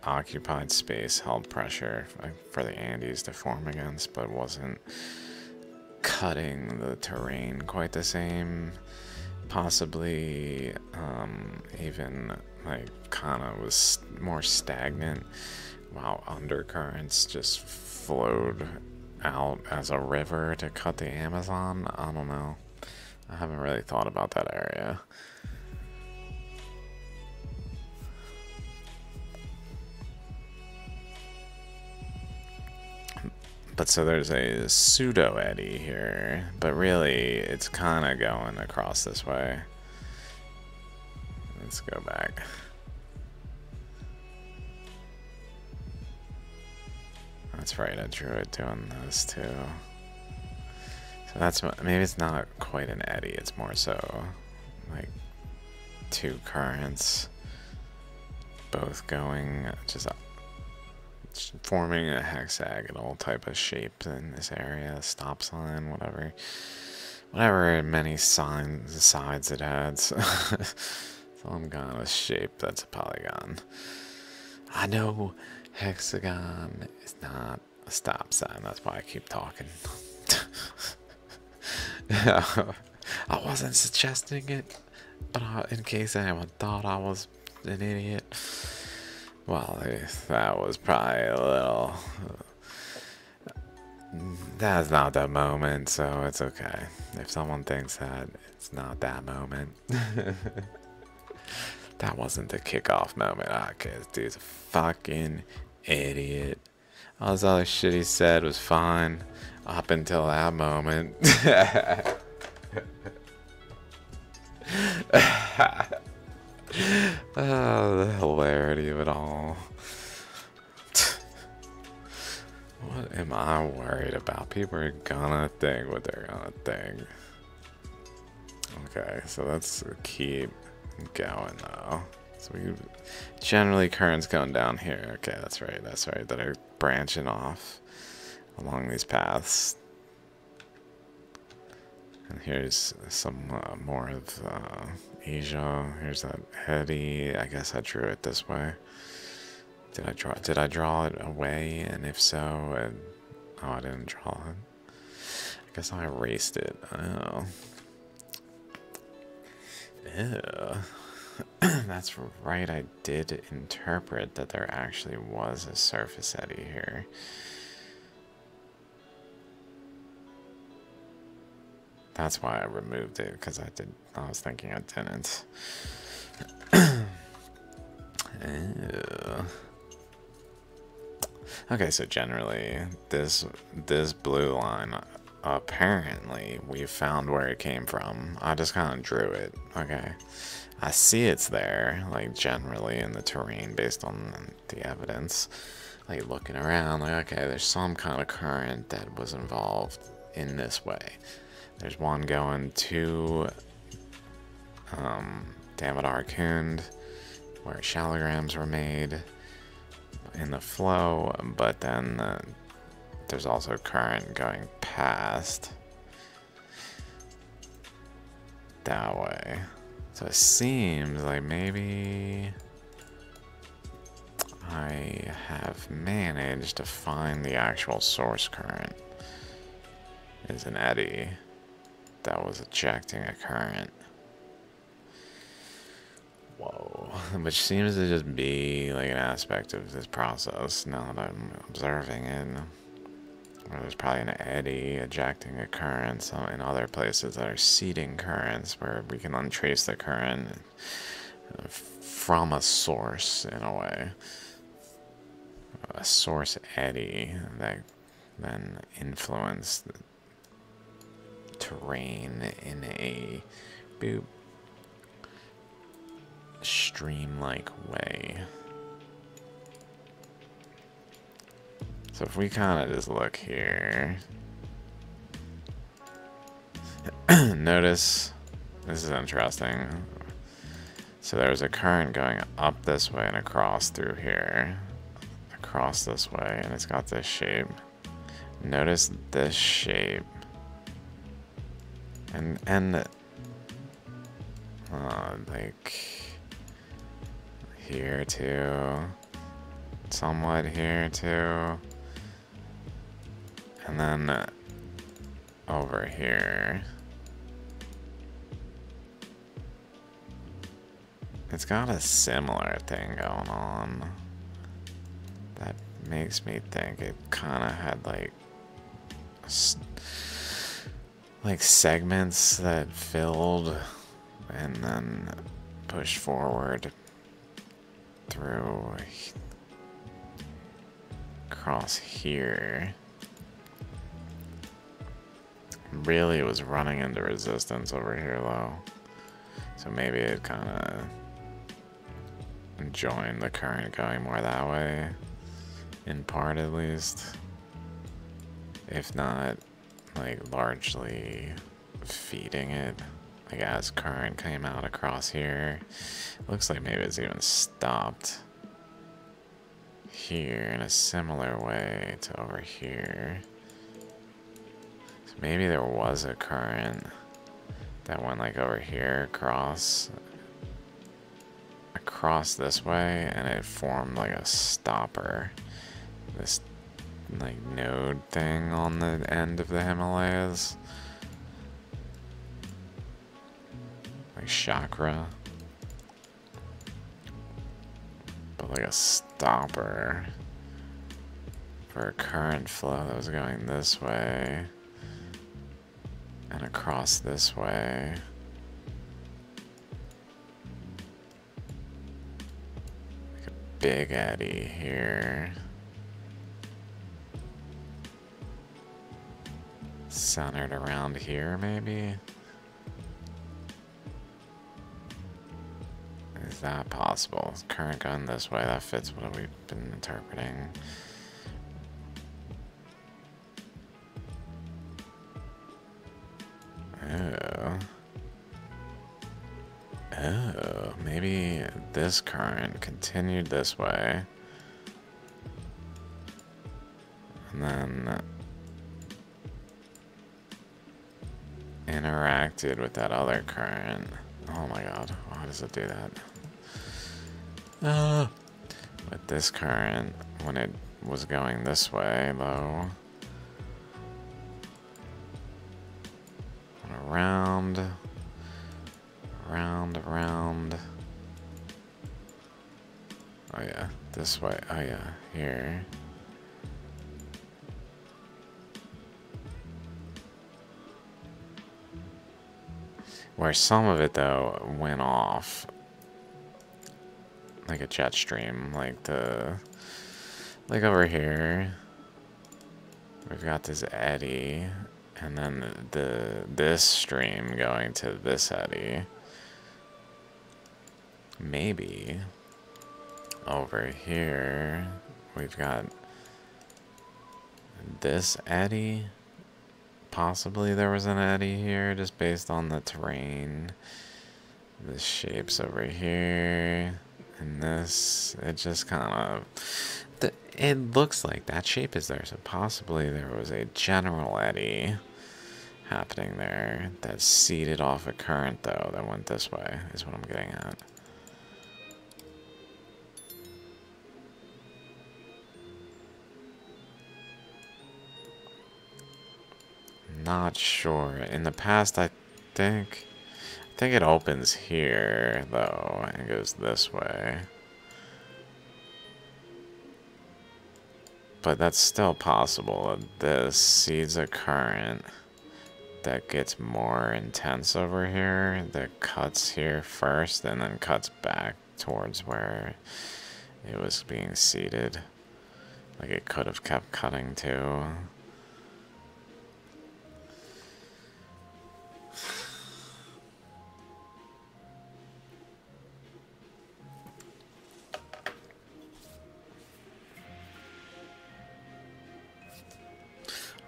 occupied space, held pressure for the Andes to form against, but wasn't cutting the terrain quite the same. Possibly even like kind of was more stagnant, while undercurrents just flowed out as a river to cut the Amazon. I don't know. I haven't really thought about that area. But so there's a pseudo eddy here, but really it's kind of going across this way. Let's go back. That's right, I drew it doing this too. So that's, maybe it's not quite an eddy, it's more so like two currents both going just forming a hexagonal type of shape in this area, stop sign, whatever many sides it adds. Some kind of shape that's a polygon. I know hexagon is not a stop sign, that's why I keep talking. I wasn't suggesting it, but in case anyone thought I was an idiot. Well, that was probably a little... That's not that moment, so it's okay. If someone thinks that, it's not that moment. That wasn't the kickoff moment. Okay, this dude's a fucking idiot. All this other shit he said was fine up until that moment. Oh, the hilarity of it all. What am I worried about? People are gonna think what they're gonna think. Okay, so let's keep going though. So we generally currents going down here. Okay, that's right, that are branching off along these paths. And here's some more of Asia. Here's that eddy. I guess I drew it this way. Did I draw it away? And if so, oh, I didn't draw it. I guess I erased it. Oh. Ew. That's right, I did interpret that there actually was a surface eddy here. That's why I removed it, because I was thinking I didn't. Ew. Okay, so generally, this blue line, apparently, we found where it came from. I just kind of drew it, okay? I see it's there, like, generally in the terrain based on the evidence. Like, looking around, like, okay, there's some kind of current that was involved in this way. There's one going to Damodar Kund, where shallograms were made in the flow, but then there's also current going past that way. So it seems like maybe I have managed to find the actual source current is an eddy. that was ejecting a current. Whoa. Which seems to just be like an aspect of this process now that I'm observing it. Where there's probably an eddy ejecting a current, so in other places that are seeding currents where we can untrace the current from a source in a way. A source eddy that then influenced the terrain in a boop stream-like way. So if we kind of just look here, notice, this is interesting. So there's a current going up this way and across through here, across this way, and it's got this shape. Notice this shape, and like here too, somewhat here too. And then over here, it's got a similar thing going on that makes me think it kind of had like segments that filled and then pushed forward through across here. Really was running into resistance over here though, so maybe it kind of joined the current going more that way, in part at least, if not like largely feeding it, like as current came out across here. Looks like maybe it's even stopped here in a similar way to over here. Maybe there was a current that went like over here across this way, and it formed like a stopper, this like node thing on the end of the Himalayas, like chakra, but like a stopper for a current flow that was going this way and across this way. Like a big eddy here. Centered around here, maybe? Is that possible? Current going this way, that fits what we've been interpreting. Oh, maybe this current continued this way, and then interacted with that other current. Oh my god, why does it do that? With this current, when it was going this way, though. Around. Oh yeah, this way. Oh yeah, here. Where some of it though went off like a jet stream, like over here. We've got this eddy, and then this stream going to this eddy. Maybe over here we've got this eddy. Possibly there was an eddy here just based on the terrain. The shapes over here and this, it just kind of, it looks like that shape is there, so possibly there was a general eddy happening there that seeded off a current though that went this way, is what I'm getting at. Not sure. In the past, think I think it opens here though and goes this way. But that's still possible. This seeds a current that gets more intense over here, that cuts here first and then cuts back towards where it was being seeded. Like it could have kept cutting too.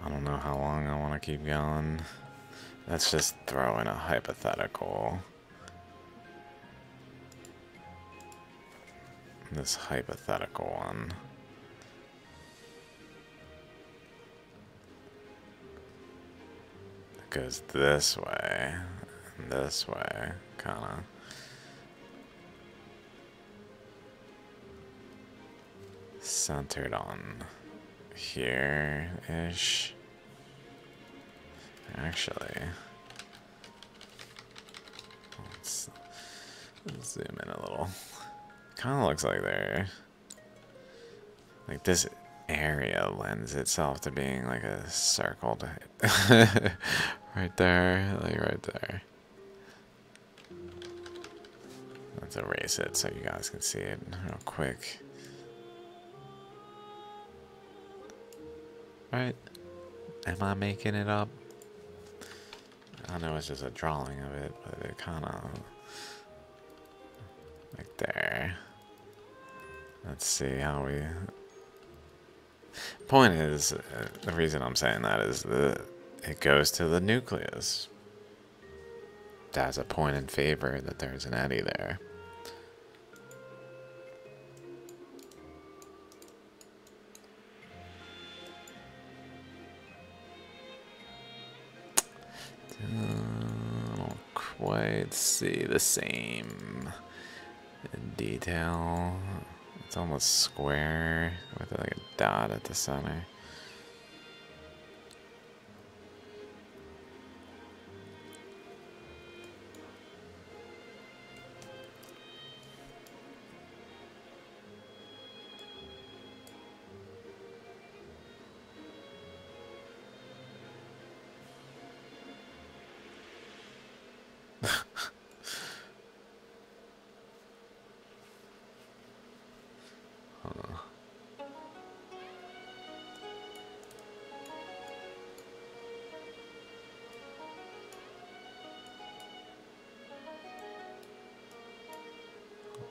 I don't know how long I want to keep going. Let's just throw in a hypothetical. This hypothetical one. It goes this way, and this way, kinda. Centered on here-ish. Actually, let's zoom in a little. Kind of looks like like this area lends itself to being like a circled right there, like right there. Let's erase it so you guys can see it real quick. Right? Am I making it up? I know it's just a drawing of it, but it kind of like there. Let's see how we. Point is, the reason I'm saying that is that it goes to the nucleus. That's a point in favor that there's an eddy there. I don't quite see the same in detail. It's almost square with like a dot at the center.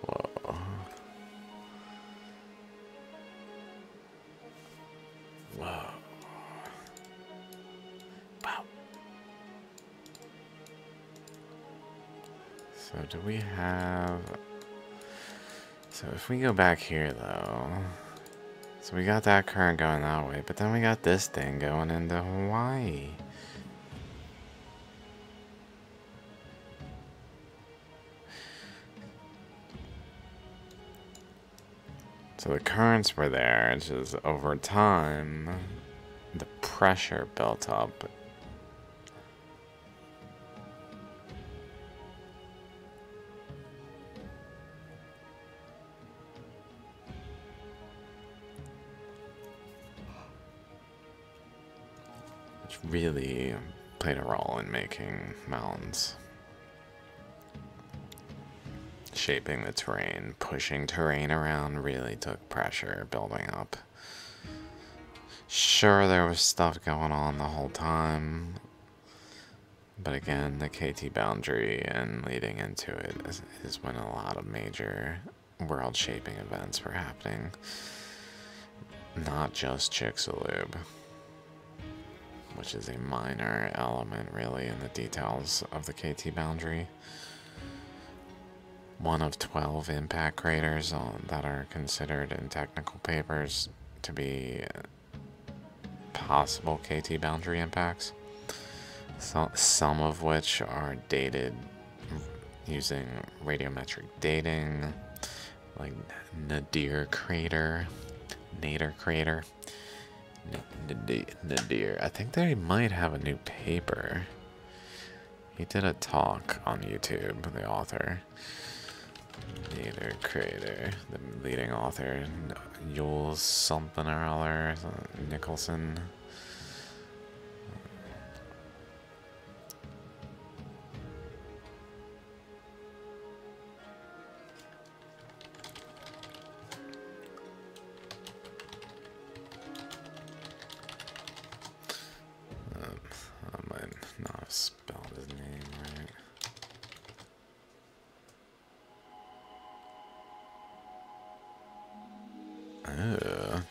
Whoa. Whoa. Wow. So do we have... So if we go back here though... So we got that current going that way, but then we got this thing going into Hawaii. So the currents were there, it's just over time, the pressure built up. Which really played a role in making mountains. Shaping the terrain, pushing terrain around really took pressure building up. Sure, there was stuff going on the whole time, but again, the KT boundary and leading into it is when a lot of major world-shaping events were happening. Not just Chicxulub, which is a minor element really in the details of the KT boundary. One of 12 impact craters that are considered in technical papers to be possible KT boundary impacts. So, some of which are dated using radiometric dating, like Nadir crater, Nadir. I think they might have a new paper. He did a talk on YouTube, the author. Leader, creator, the leading author, Yules something or other, Nicholson. I might not have spelled his name right.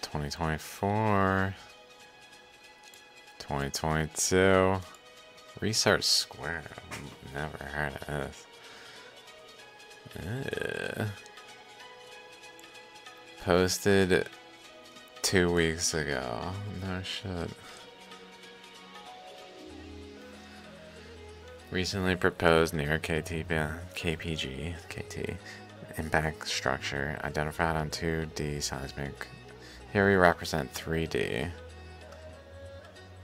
2024, 2022, Research Square. Never heard of this. Posted 2 weeks ago. No shit. Recently proposed near KPG, KT, impact structure identified on 2D seismic. Here we represent 3D.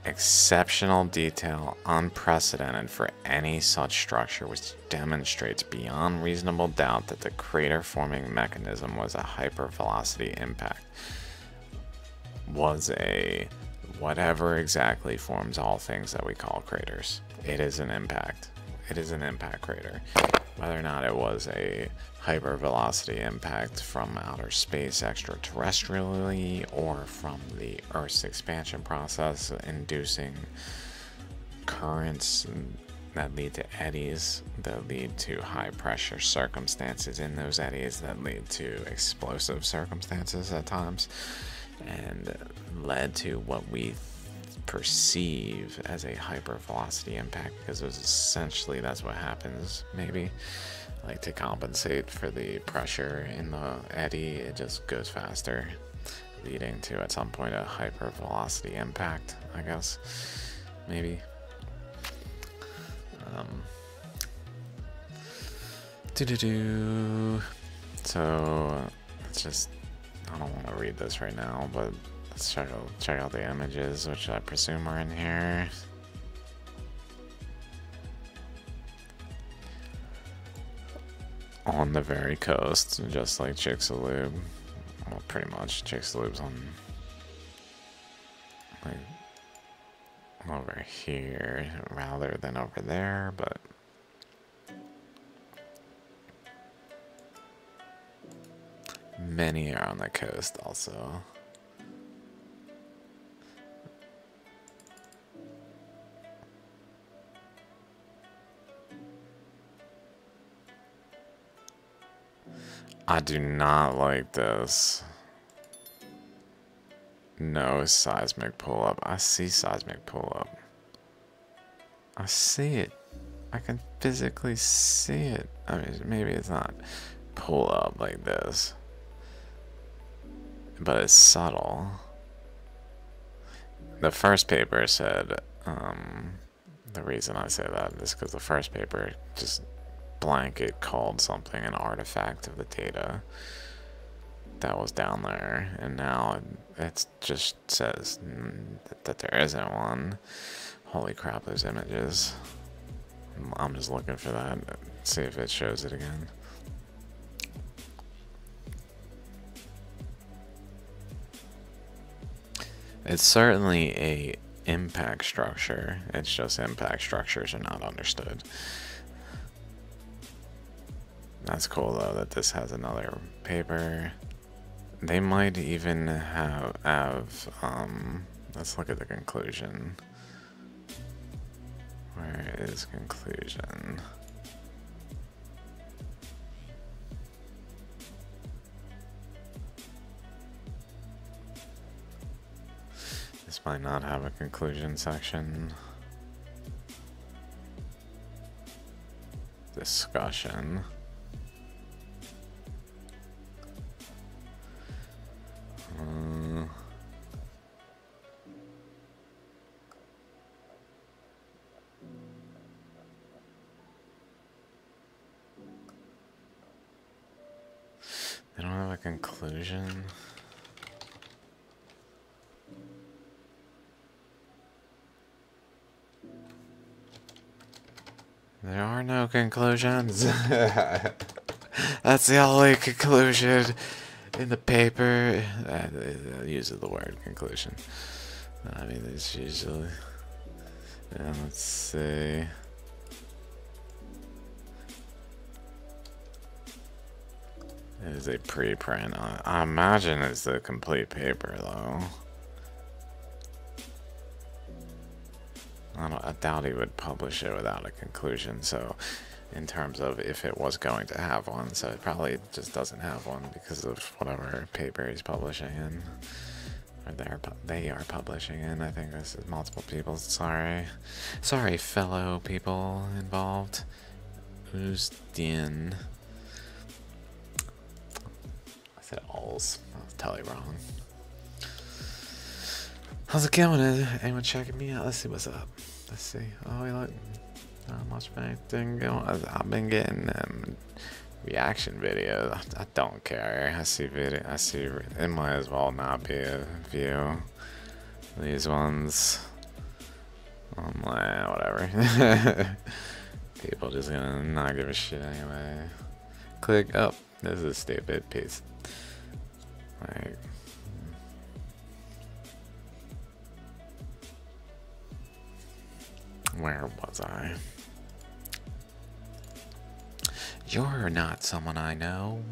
Exceptional detail, unprecedented for any such structure, which demonstrates beyond reasonable doubt that the crater-forming mechanism was a hypervelocity impact. Was a whatever exactly forms all things that we call craters. It is an impact. It is an impact crater. Whether or not it was a hypervelocity impact from outer space extraterrestrially or from the Earth's expansion process inducing currents that lead to eddies that lead to high pressure circumstances in those eddies that lead to explosive circumstances at times and led to what we perceive as a hypervelocity impact, because it was essentially that's what happens, maybe like to compensate for the pressure in the eddy, it just goes faster, leading to at some point a hypervelocity impact, I guess, maybe. So it's just, I don't want to read this right now, but let's check out the images, which I presume are in here. On the very coast, just like Chicxulub. Well, pretty much Chicxulub's on like over here rather than over there, but many are on the coast also. I do not like this. No seismic pull-up. I see seismic pull-up. I see it. I can physically see it. I mean, maybe it's not pull-up like this, but it's subtle. The first paper said, the reason I say that is because the first paper just blanket called something an artifact of the data that was down there, and now it just says that there isn't one. Holy crap, those images. I'm just looking for that, see if it shows it again. It's certainly a impact structure, it's just impact structures are not understood. That's cool though that this has another paper. They might even have let's look at the conclusion. Where is conclusion? This might not have a conclusion section. Discussion. They don't have a conclusion. There are no conclusions. That's the only conclusion in the paper. It uses the word conclusion. I mean, it's usually. Let's see. It is a preprint. I imagine it's the complete paper, though. I doubt he would publish it without a conclusion, so in terms of if it was going to have one, so it probably just doesn't have one because of whatever paper he's publishing in. Or they are publishing in. I think this is multiple people. Sorry, fellow people involved. Who's Din? I said alls. I was totally wrong. How's it going? Anyone checking me out? Let's see what's up. Let's see. Oh, look. Not much of anything going. I've been getting reaction videos. I don't care. I see video. I see. It might as well not be a view. These ones. I'm like, whatever. People just gonna not give a shit anyway. Click up. This is a stupid piece. Like. Where was I? You're not someone I know.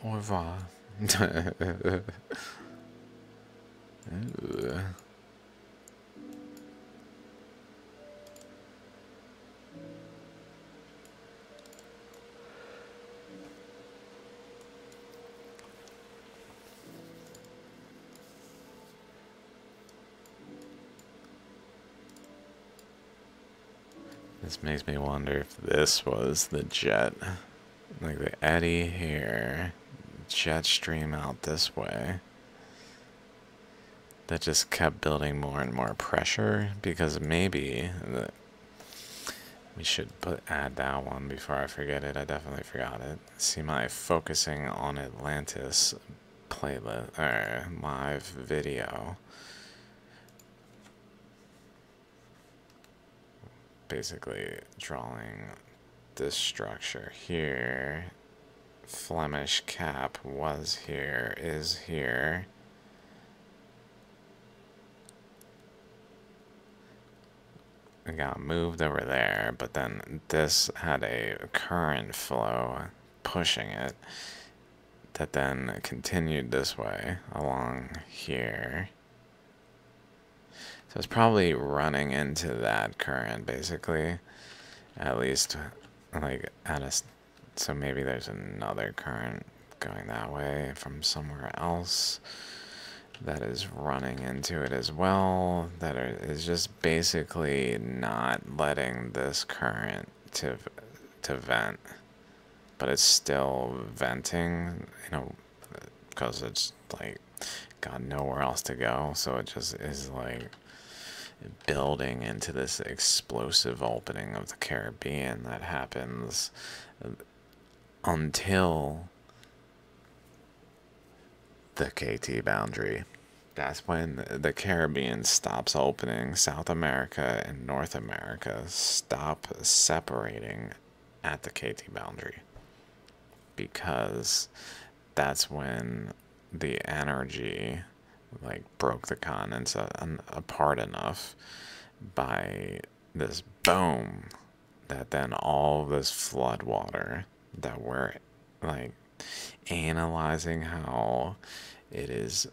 Or va. Ooh. This makes me wonder if this was the jet. Like the eddy here, jet stream out this way. That just kept building more and more pressure, because maybe we should add that one before I forget it. I definitely forgot it. See my focusing on Atlantis playlist or live video. Basically drawing this structure here. Flemish cap was here, is here. It got moved over there, but then this had a current flow pushing it that then continued this way along here. So it's probably running into that current, basically. At least, like, so maybe there's another current going that way from somewhere else that is running into it as well, that is just basically not letting this current to vent. But it's still venting, because it's, like, got nowhere else to go, so it just is, like, building into this explosive opening of the Caribbean that happens until the KT boundary. That's when the Caribbean stops opening. South America and North America stop separating at the KT boundary, because that's when the energy broke the continents apart enough by this boom that then all this flood water that we're analyzing how it is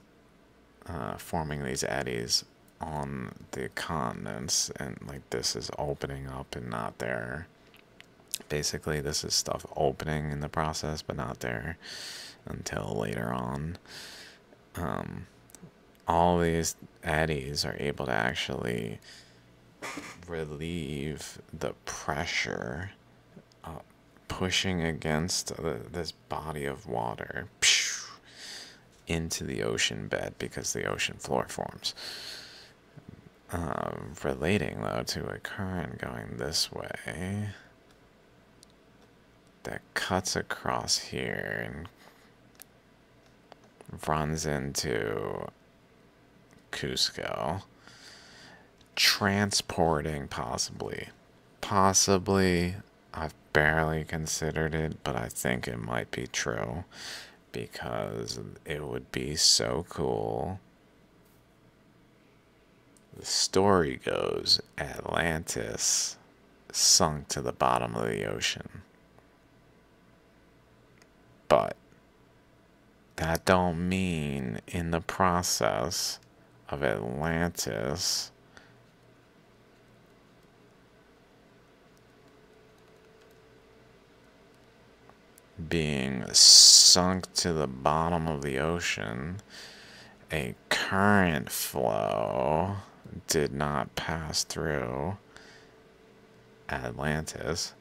forming these eddies on the continents, and this is opening up and not there. Basically, this is stuff opening in the process but not there until later on. All these eddies are able to actually relieve the pressure pushing against this body of water into the ocean bed, because the ocean floor forms. Relating, though, to a current going this way that cuts across here and runs into Cusco, transporting possibly Possibly. I've barely considered it, but I think it might be true because it would be so cool. The story goes Atlantis sunk to the bottom of the ocean. But that don't mean in the process of Atlantis being sunk to the bottom of the ocean, a current flow did not pass through Atlantis,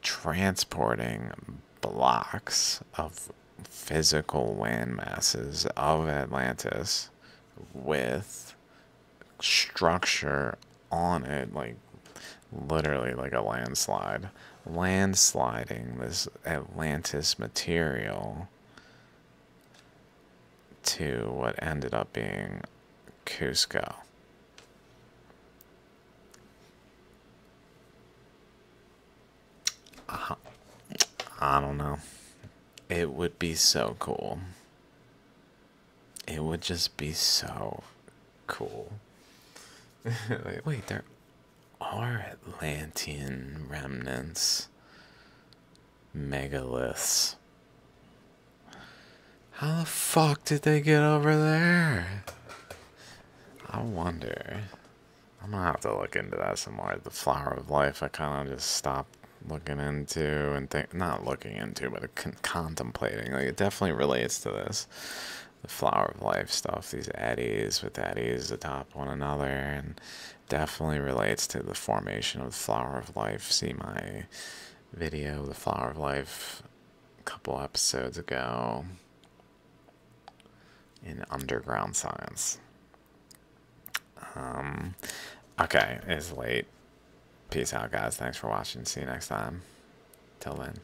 transporting blocks of physical land masses of Atlantis with structure on it, like literally like a landslide, landsliding this Atlantis material to what ended up being Cusco. I don't know. It would be so cool. It would just be so cool. Like, wait, there are Atlantean remnants, megaliths. How the fuck did they get over there? I wonder. I'm gonna have to look into that some more. The Flower of Life, I kind of just stopped looking into and not looking into, but contemplating. Like, it definitely relates to this. The Flower of Life stuff, these eddies with eddies atop one another, and definitely relates to the formation of the Flower of Life. See my video, The Flower of Life, a couple episodes ago in Underground Science. Okay, it's late. Peace out, guys. Thanks for watching. See you next time. Till then.